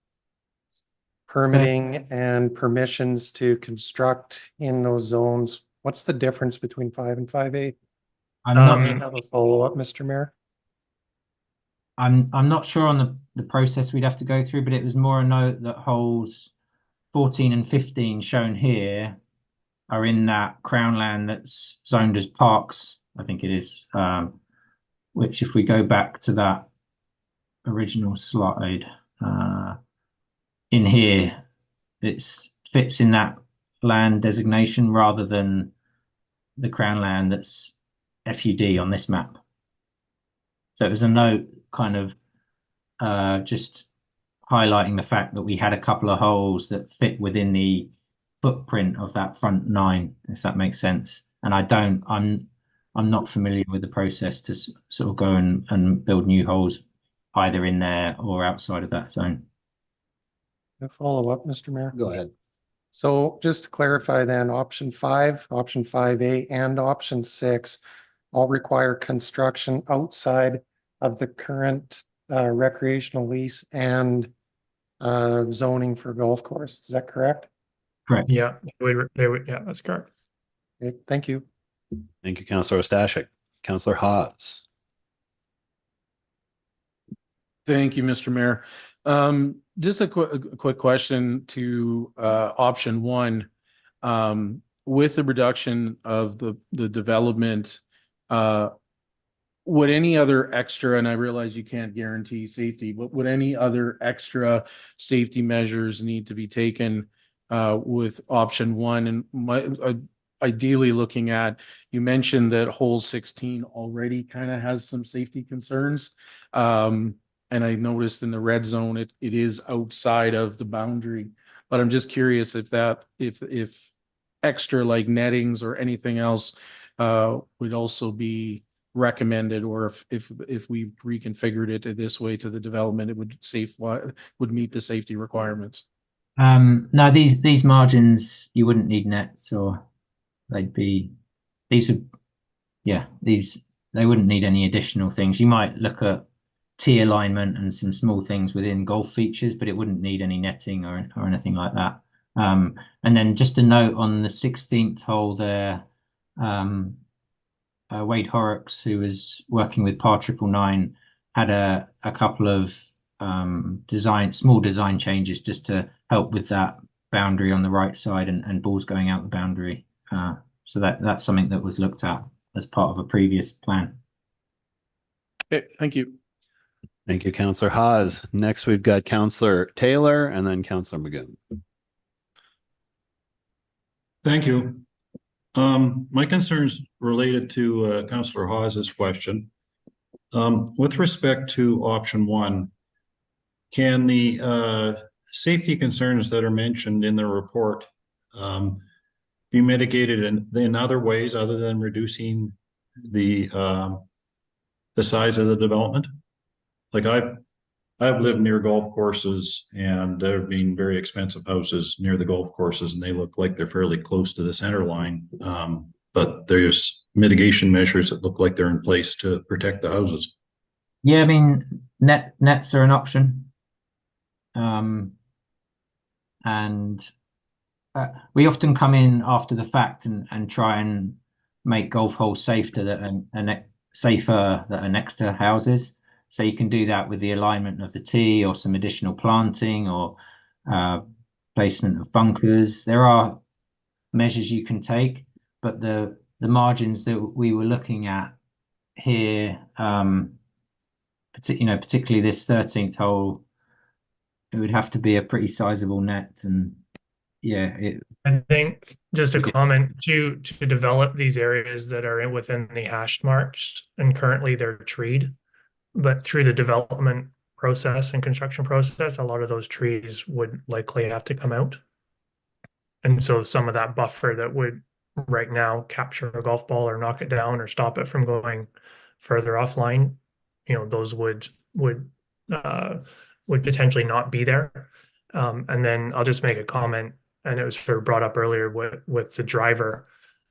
permitting and permissions to construct in those zones? What's the difference between 5 and 5A? I'm I not have a follow-up, Mr. Mayor. I'm not sure on the process we'd have to go through, but it was more a note that holes 14 and 15 shown here are in that crown land that's zoned as parks, I think it is. Which if we go back to that original slide, in here, it fits in that land designation rather than the crown land that's FUD on this map. So it was a note kind of just highlighting the fact that we had a couple of holes that fit within the footprint of that front 9, if that makes sense. And I'm not familiar with the process to sort of go and build new holes either in there or outside of that zone. A follow-up, Mr. Mayor. Go ahead. So just to clarify then, option 5, option 5A, and option 6 all require construction outside of the current recreational lease and zoning for golf course. Is that correct? Correct. Yeah, they would, yeah, that's correct. Okay, thank you. Thank you, Councillor Stashik. Councillor Hawes. Thank you, Mr. Mayor. Just a quick question to option 1. With the reduction of the development, would any other extra, and I realize you can't guarantee safety, but would any other extra safety measures need to be taken with option 1? And ideally looking at, you mentioned that hole 16 already kind of has some safety concerns. And I noticed in the red zone, it is outside of the boundary, but I'm just curious if extra like nettings or anything else would also be recommended, or if we reconfigured it this way to the development, it would meet the safety requirements. No, these margins, you wouldn't need nets, or they wouldn't need any additional things. You might look at tee alignment and some small things within golf features, but it wouldn't need any netting or anything like that. And then just a note on the 16th hole there, Wade Horrocks, who was working with Par 999, had a couple of small design changes just to help with that boundary on the right side and balls going out the boundary. So that's something that was looked at as part of a previous plan. Okay, thank you. Thank you, Councillor Hawes. Next, we've got Councillor Taylor and then Councillor Magoon. Thank you. My concerns related to Councillor Hawes's question. With respect to option 1, can the safety concerns that are mentioned in the report be mitigated in other ways other than reducing the size of the development? Like I've lived near golf courses, and there have been very expensive houses near the golf courses, and they look like they're fairly close to the center line. But there's mitigation measures that look like they're in place to protect the houses. Yeah, I mean, nets are an option. And we often come in after the fact and try and make golf holes safer that are next to houses. So you can do that with the alignment of the tee or some additional planting or placement of bunkers. There are measures you can take, but the margins that we were looking at here, particularly this 13th hole, it would have to be a pretty sizable net. And yeah, I think just a comment to develop these areas that are within the hashed marks, and currently they're treed. But through the development process and construction process, a lot of those trees would likely have to come out. And so some of that buffer that would right now capture a golf ball or knock it down or stop it from going further offline, those would potentially not be there. And then I'll just make a comment, and it was sort of brought up earlier with the driver.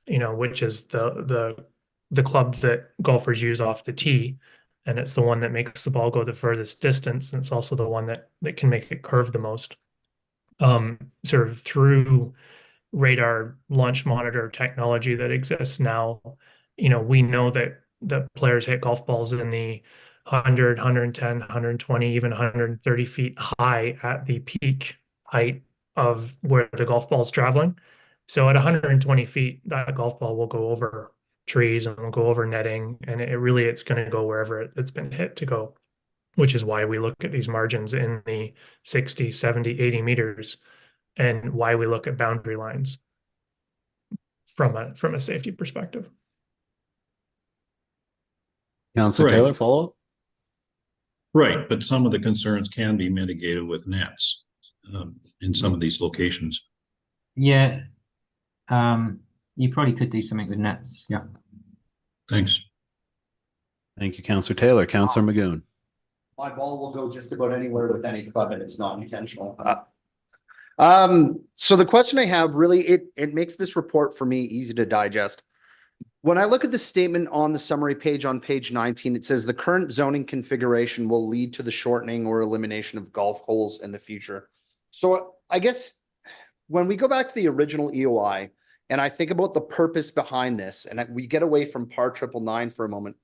which is the club that golfers use off the tee. And it's the one that makes the ball go the furthest distance. And it's also the one that can make it curve the most. Sort of through radar launch monitor technology that exists now, we know that the players hit golf balls in the 100, 110, 120, even 130 feet high at the peak height of where the golf ball is traveling. So at 120 feet, that golf ball will go over trees and will go over netting, and it's going to go wherever it's been hit to go, which is why we look at these margins in the 60, 70, 80 meters, and why we look at boundary lines from a safety perspective. Councillor Right. Taylor, follow up? Right, but some of the concerns can be mitigated with nets in some of these locations. Yeah. You probably could do something with nets. Yeah. Thanks. Thank you, Councillor Taylor. Councillor Magoon. My ball will go just about anywhere with any club and it's not intentional. So the question I have really, it makes this report for me easy to digest. When I look at the statement on the summary page on page 19, it says the current zoning configuration will lead to the shortening or elimination of golf holes in the future. So I guess when we go back to the original EOI and I think about the purpose behind this, and we get away from PAR 999 for a moment,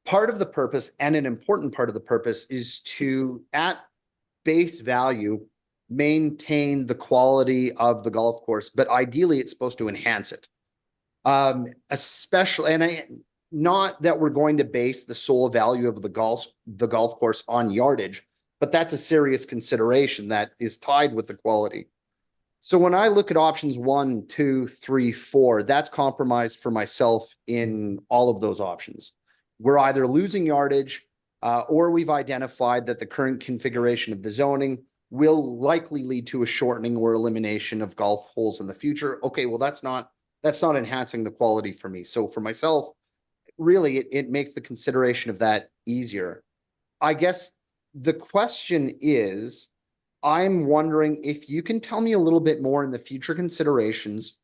part of the purpose and an important part of the purpose is to, at base value, maintain the quality of the golf course, but ideally it's supposed to enhance it. Especially, and not that we're going to base the sole value of the golf course on yardage, but that's a serious consideration that is tied with the quality. So when I look at options 1, 2, 3, 4, that's compromised for myself in all of those options. We're either losing yardage or we've identified that the current configuration of the zoning will likely lead to a shortening or elimination of golf holes in the future. Okay, well, that's not enhancing the quality for me. So for myself, really, it makes the consideration of that easier. I guess the question is, I'm wondering if you can tell me a little bit more in the future considerations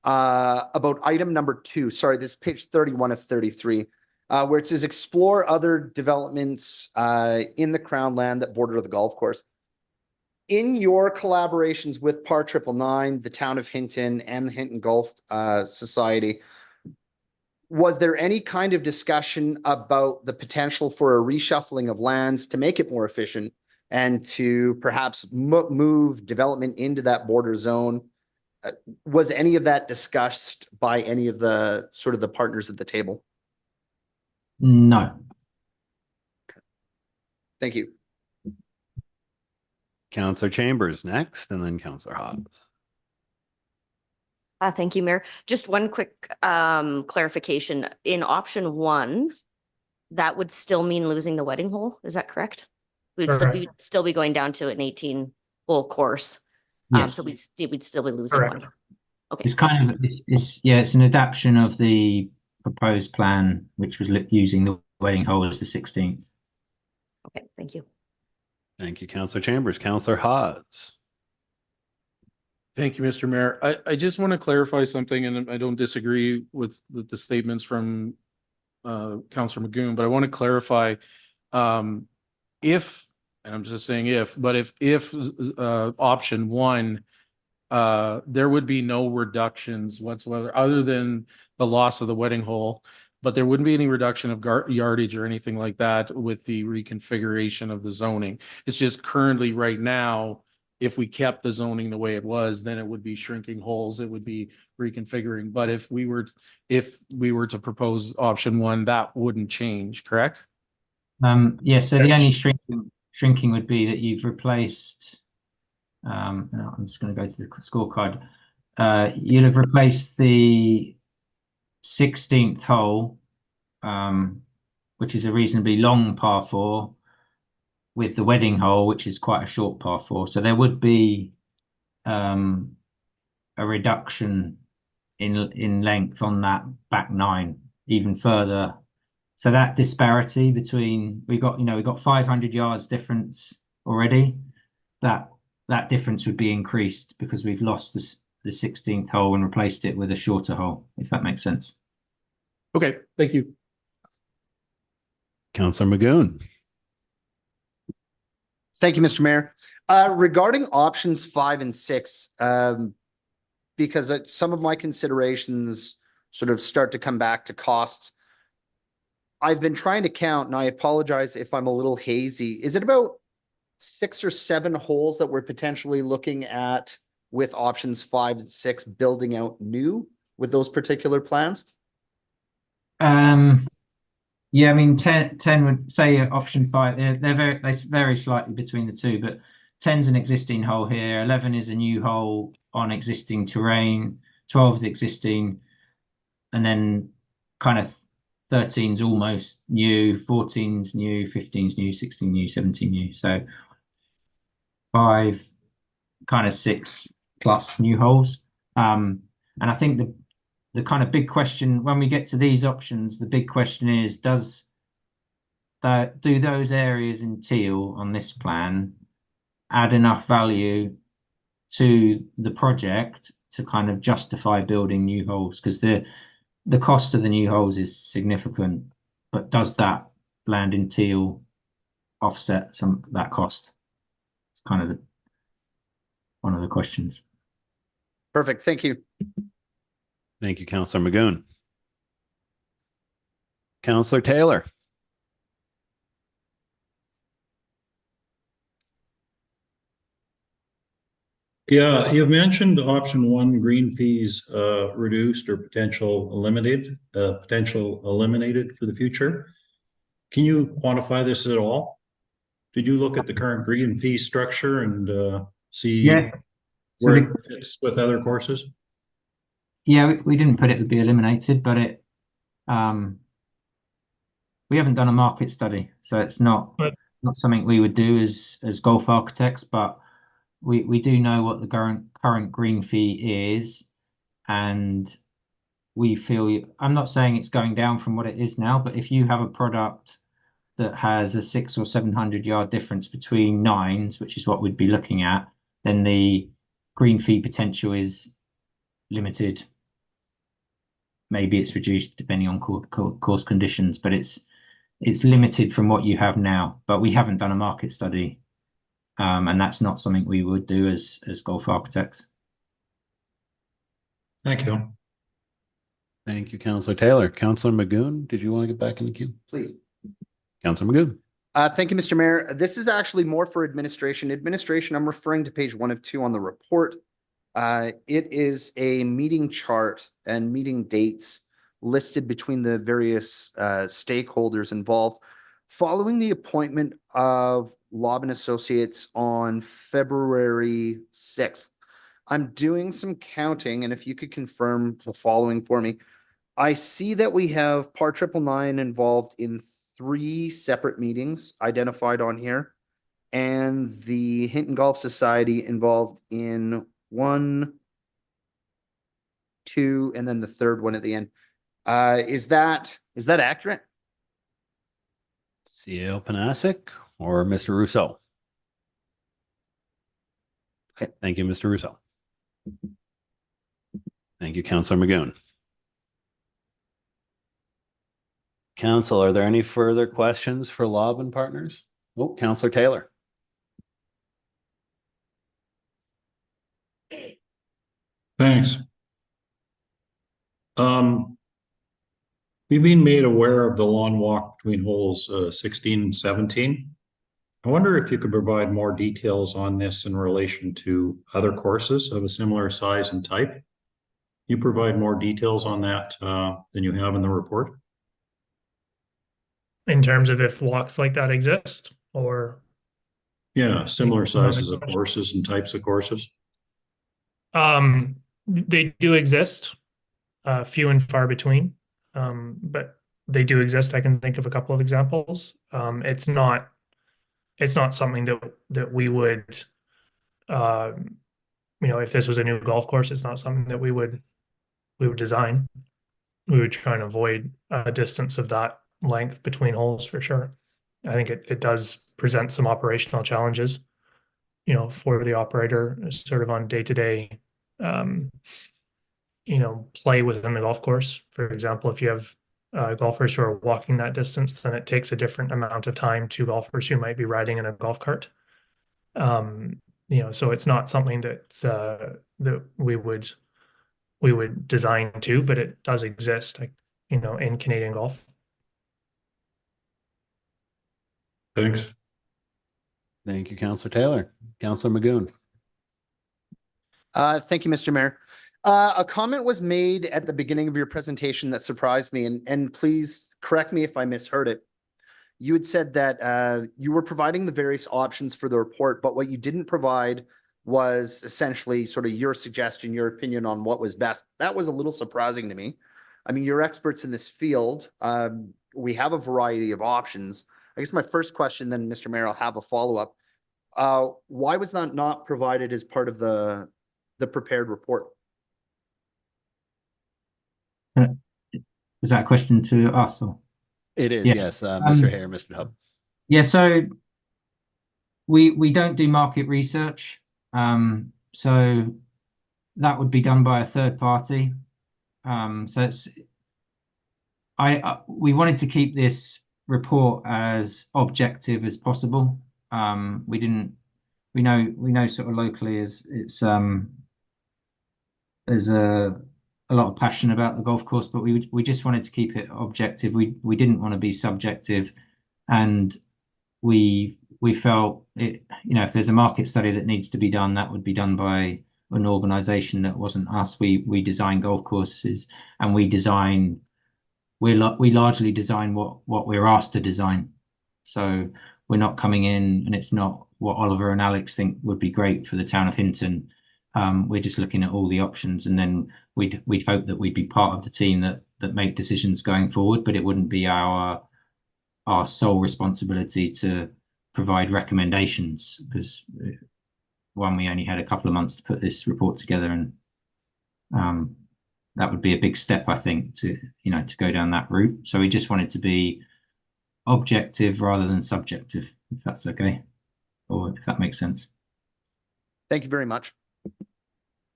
about item number 2. Sorry, this is page 31 of 33, where it says explore other developments in the Crown land that border the golf course. In your collaborations with PAR 999, the town of Hinton, and the Hinton Golf Society, was there any kind of discussion about the potential for a reshuffling of lands to make it more efficient and to perhaps move development into that border zone? Was any of that discussed by any of the sort of the partners at the table? No. Thank you. Councillor Chambers next, and then Councillor Hobbs. Thank you, Mayor. Just one quick clarification. In option 1, that would still mean losing the wedding hole. Is that correct? We'd still be going down to an 18-hole course. Yes. So we'd still be losing Correct. one. Okay. It's kind of, it's an adaptation of the proposed plan, which was using the wedding hole as the 16th. Okay, thank you. Thank you, Councillor Chambers. Councillor Hobbs. Thank you, Mr. Mayor. I just want to clarify something, and I don't disagree with the statements from Councillor Magoon, but I want to clarify if, and I'm just saying if, but if option 1, there would be no reductions whatsoever other than the loss of the wedding hole, but there wouldn't be any reduction of yardage or anything like that with the reconfiguration of the zoning. It's just currently right now, if we kept the zoning the way it was, then it would be shrinking holes, it would be reconfiguring. But if we were to propose option 1, that wouldn't change, correct? Yeah, so the only shrinking would be that you've replaced, I'm just going to go to the scorecard. You'd have replaced the 16th hole, which is a reasonably long par 4, with the wedding hole, which is quite a short par 4. So there would be a reduction in length on that back 9, even further. So that disparity between, we got 500 yards difference already. That difference would be increased because we've lost this the 16th hole and replaced it with a shorter hole, if that makes sense. Okay, thank you. Councillor Magoon. Thank you, Mr. Mayor. Regarding options 5 and 6, because some of my considerations sort of start to come back to costs. I've been trying to count, and I apologize if I'm a little hazy. Is it about 6 or 7 holes that we're potentially looking at with options 5 and 6 building out new with those particular plans? Yeah, I mean, 10 would say option 5. They vary slightly between the two, but 10's an existing hole here. 11 is a new hole on existing terrain. 12 is existing, and then kind of 13's almost new. 14's new. 15's new. 16 new. 17 new. So 5, kind of 6 plus new holes. And I think the kind of big question when we get to these options, the big question is, do those areas in teal on this plan add enough value to the project to kind of justify building new holes? Because the cost of the new holes is significant, but does that land in teal offset some of that cost? It's kind of one of the questions. Perfect. Thank you. Thank you, Councillor Magoon. Councillor Taylor. Yeah, you've mentioned option 1, green fees reduced or potential eliminated for the future. Can you quantify this at all? Did you look at the current green fee structure and see where it fits with other courses? Yeah, we didn't put it would be eliminated, but we haven't done a market study, so it's not something we would do as golf architects, but we do know what the current green fee is, and we feel, I'm not saying it's going down from what it is now, but if you have a product that has a 600 or 700 yard difference between nines, which is what we'd be looking at, then the green fee potential is limited. Maybe it's reduced depending on course conditions, but it's limited from what you have now. But we haven't done a market study, and that's not something we would do as golf architects. Thank you. Thank you, Councillor Taylor. Councillor Magoon, did you want to get back in the queue? Please. Councillor Magoon. Thank you, Mr. Mayor. This is actually more for administration. Administration, I'm referring to page 1 of 2 on the report. It is a meeting chart and meeting dates listed between the various stakeholders involved. Following the appointment of Lobb and Associates on February 6th, I'm doing some counting, and if you could confirm the following for me. I see that we have Par 999 involved in 3 separate meetings identified on here, and the Hinton Golf Society involved in 1, 2, and then the third one at the end. Is that accurate? CEO Panasic or Mr. Rousseau? Okay. Thank you, Mr. Rousseau. Thank you, Councillor Magoon. Council, are there any further questions for Lobb and Partners? Oh, Councillor Taylor. Thanks. We've been made aware of the lawn walk between holes 16 and 17. I wonder if you could provide more details on this in relation to other courses of a similar size and type. You provide more details on that than you have in the report? In terms of if walks like that exist, or? Yeah, similar sizes of courses and types of courses. They do exist, few and far between, but they do exist. I can think of a couple of examples. It's not something that we would, if this was a new golf course, it's not something that we would design. We would try and avoid a distance of that length between holes for sure. I think it does present some operational challenges, for the operator sort of on day-to-day play within the golf course. For example, if you have golfers who are walking that distance, then it takes a different amount of time to golfers who might be riding in a golf cart. So it's not something that's that we would design to, but it does exist, in Canadian golf. Thanks. Thank you, Councillor Taylor. Councillor Magoon. Thank you, Mr. Mayor. A comment was made at the beginning of your presentation that surprised me, and please correct me if I misheard it. You had said that you were providing the various options for the report, but what you didn't provide was essentially sort of your suggestion, your opinion on what was best. That was a little surprising to me. I mean, you're experts in this field. We have a variety of options. I guess my first question, then, Mr. Mayor, I'll have a follow-up. Why was that not provided as part of the prepared report? Is that a question to us or? It is, Yeah. yes. Mr. Hare, Mr. Hub. Yeah, so we don't do market research. So that would be done by a third party. So we wanted to keep this report as objective as possible. We know sort of locally there's a lot of passion about the golf course, but we just wanted to keep it objective. We didn't want to be subjective, and we felt it, if there's a market study that needs to be done, that would be done by an organization that wasn't us. We design golf courses, and we largely design what we're asked to design. So we're not coming in, and it's not what Oliver and Alex think would be great for the town of Hinton. We're just looking at all the options, and then we'd hope that we'd be part of the team that make decisions going forward, but it wouldn't be our sole responsibility to provide recommendations, because we only had a couple of months to put this report together, and that would be a big step, I think, to go down that route. So we just wanted to be objective rather than subjective, if that's okay, or if that makes sense. Thank you very much.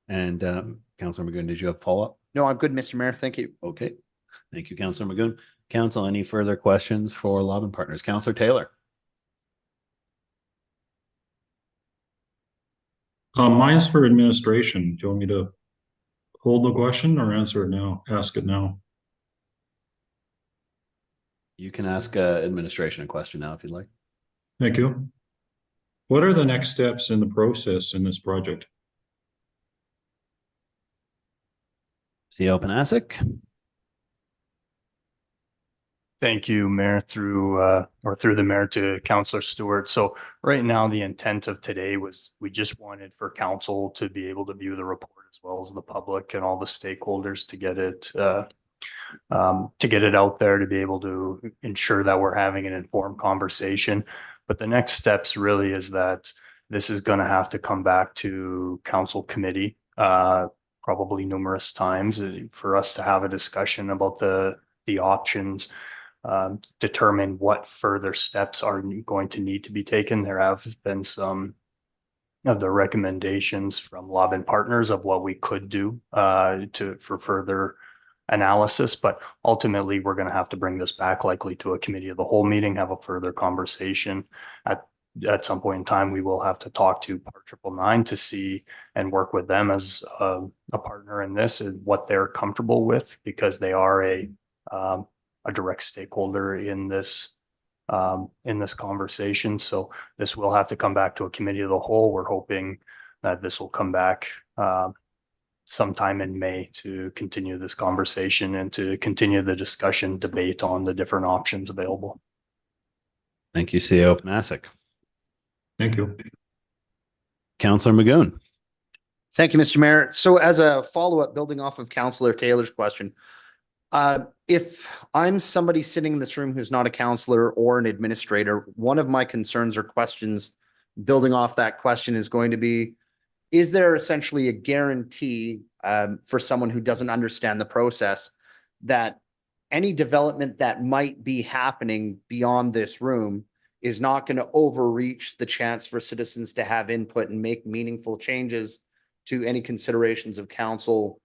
And Councillor Magoon, did you have follow-up? No, I'm good, Mr. Mayor. Thank you. Okay. Thank you, Councillor Magoon. Council, any further questions for Lobbin Partners? Councillor Taylor. Mine's for administration. Do you want me to hold the question or answer it now? Ask it now. You can ask administration a question now if you'd like. Thank you. What are the next steps in the process in this project? CEO Panasic. Thank you, Mayor, through the mayor to Councillor Stewart. So right now, the intent of today was we just wanted for council to be able to view the report as well as the public and all the stakeholders to get it out there, to be able to ensure that we're having an informed conversation. But the next steps really is that this is going to have to come back to council committee probably numerous times for us to have a discussion about the options, determine what further steps are going to need to be taken. There have been some of the recommendations from Lobbin Partners of what we could do for further analysis, but ultimately we're going to have to bring this back likely to a committee of the whole meeting, have a further conversation. At some point in time, we will have to talk to Part 999 to see and work with them as a partner in this and what they're comfortable with, because they are a direct stakeholder in this conversation. So this will have to come back to a committee of the whole. We're hoping that this will come back sometime in May to continue this conversation and to continue the discussion, debate on the different options available. Thank you, CEO Panasic. Thank you. Councillor Magoon. Thank you, Mr. Mayor. So as a follow-up, building off of Councillor Taylor's question, if I'm somebody sitting in this room who's not a councillor or an administrator, one of my concerns or questions building off that question is going to be, is there essentially a guarantee for someone who doesn't understand the process that any development that might be happening beyond this room is not going to overreach the chance for citizens to have input and make meaningful changes to any considerations of council,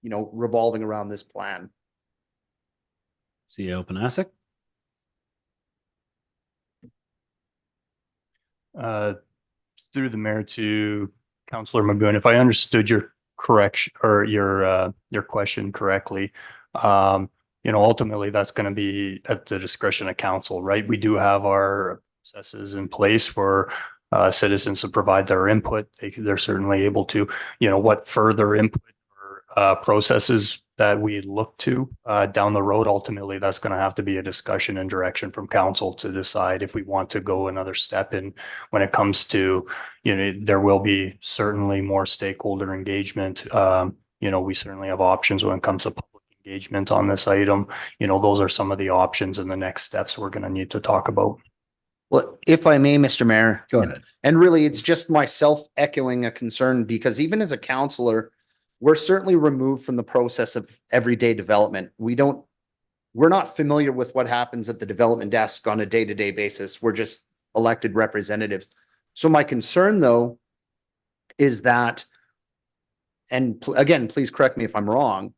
you know, revolving around this plan. CEO Panasic. Through the mayor to Councillor Magoon, if I understood your correction or your question correctly, you know, ultimately that's going to be at the discretion of council, right? We do have our processes in place for citizens to provide their input. They're certainly able to, you know, what further input or processes that we look to down the road. Ultimately, that's going to have to be a discussion and direction from council to decide if we want to go another step. And when it comes to, you know, there will be certainly more stakeholder engagement. You know, we certainly have options when it comes to public engagement on this item. You know, those are some of the options and the next steps we're going to need to talk about. Well, if I may, Mr. Mayor. Go ahead. And really, it's just myself echoing a concern, because even as a counselor, we're certainly removed from the process of everyday development. We're not familiar with what happens at the development desk on a day-to-day basis. We're just elected representatives. So my concern, though, is that, and again, please correct me if I'm wrong,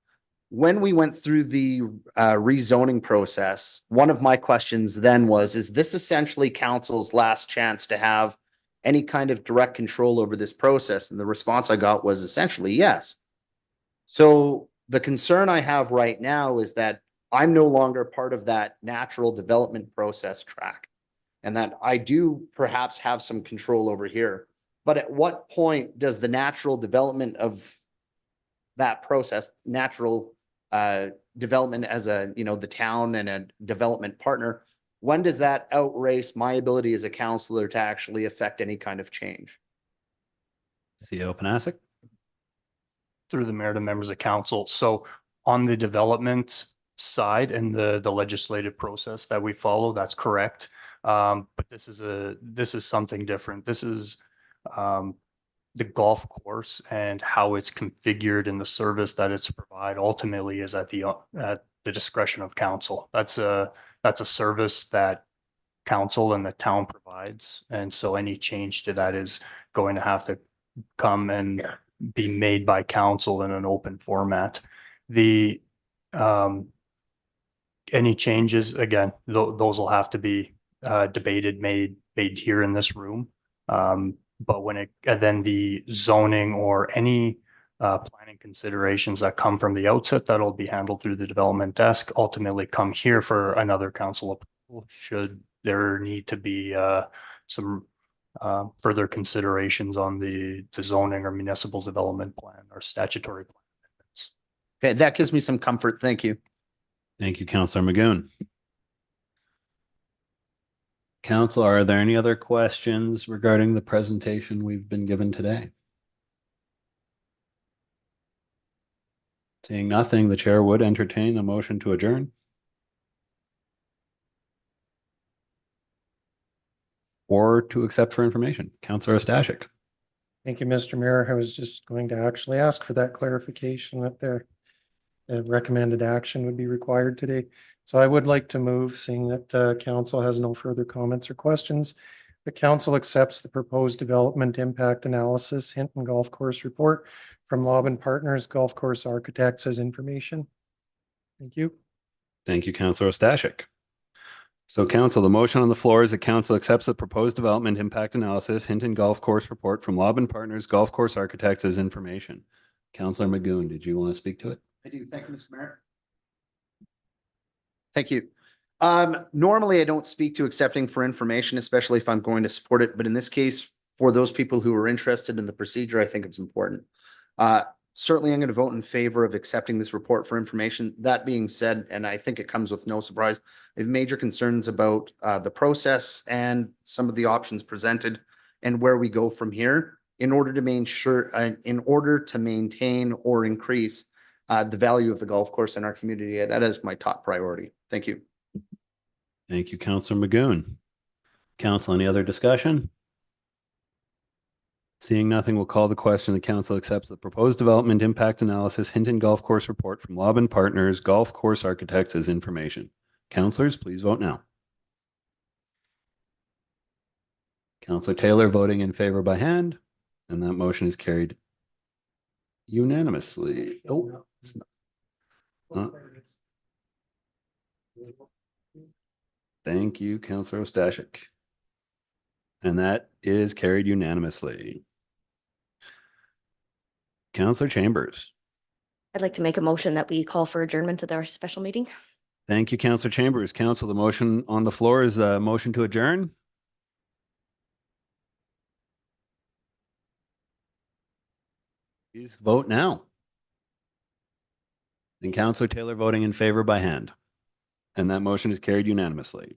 when we went through the rezoning process, one of my questions then was, is this essentially council's last chance to have any kind of direct control over this process? And the response I got was essentially yes. So the concern I have right now is that I'm no longer part of that natural development process track, and that I do perhaps have some control over here. But at what point does the natural development of that process, natural development as a, you know, the town and a development partner, when does that outrace my ability as a counselor to actually affect any kind of change? CEO Panasic. Through the mayor to members of council. So on the development side and the legislative process that we follow, that's correct. But this is something different. This is the golf course and how it's configured and the service that it's provide ultimately is at the discretion of council. That's a service that council and the town provides. And so any change to that is going to have to come and be made by council in an open format. The any changes, again, those will have to be debated, made here in this room. But when then the zoning or any planning considerations that come from the outset, that'll be handled through the development desk, ultimately come here for another council approval should there need to be some further considerations on the zoning or municipal development plan or statutory plan amendments. Okay, that gives me some comfort. Thank you. Thank you, Councillor Magoon. Council, are there any other questions regarding the presentation we've been given today? Seeing nothing, the chair would entertain a motion to adjourn. Or to accept for information. Councillor Stashik. Thank you, Mr. Mayor. I was just going to actually ask for that clarification that the recommended action would be required today. So I would like to move, seeing that the council has no further comments or questions. The council accepts the proposed development impact analysis Hinton Golf Course report from Lobbin Partners Golf Course Architects as information. Thank you. Thank you, Councillor Stashik. So council, the motion on the floor is that council accepts the proposed development impact analysis Hinton Golf Course report from Lobbin Partners Golf Course Architects as information. Councillor Magoon, did you want to speak to it? I do. Thank you, Mr. Mayor. Thank you. Normally I don't speak to accepting for information, especially if I'm going to support it. But in this case, for those people who are interested in the procedure, I think it's important. Certainly I'm going to vote in favor of accepting this report for information. That being said, and I think it comes with no surprise, I have major concerns about the process and some of the options presented and where we go from here in order to maintain or increase the value of the golf course in our community. That is my top priority. Thank you. Thank you, Councillor Magoon. Council, any other discussion? Seeing nothing, we'll call the question. The council accepts the proposed development impact analysis Hinton Golf Course report from Lobbin Partners Golf Course Architects as information. Councillors, please vote now. Councillor Taylor voting in favor by hand, and that motion is carried unanimously. Oh. It's not. Thank you, Councillor Ostashik. And that is carried unanimously. Councillor Chambers. I'd like to make a motion that we call for adjournment of our special meeting. Thank you, Councillor Chambers. Council, the motion on the floor is a motion to adjourn. Please vote now. And Councillor Taylor voting in favor by hand. And that motion is carried unanimously.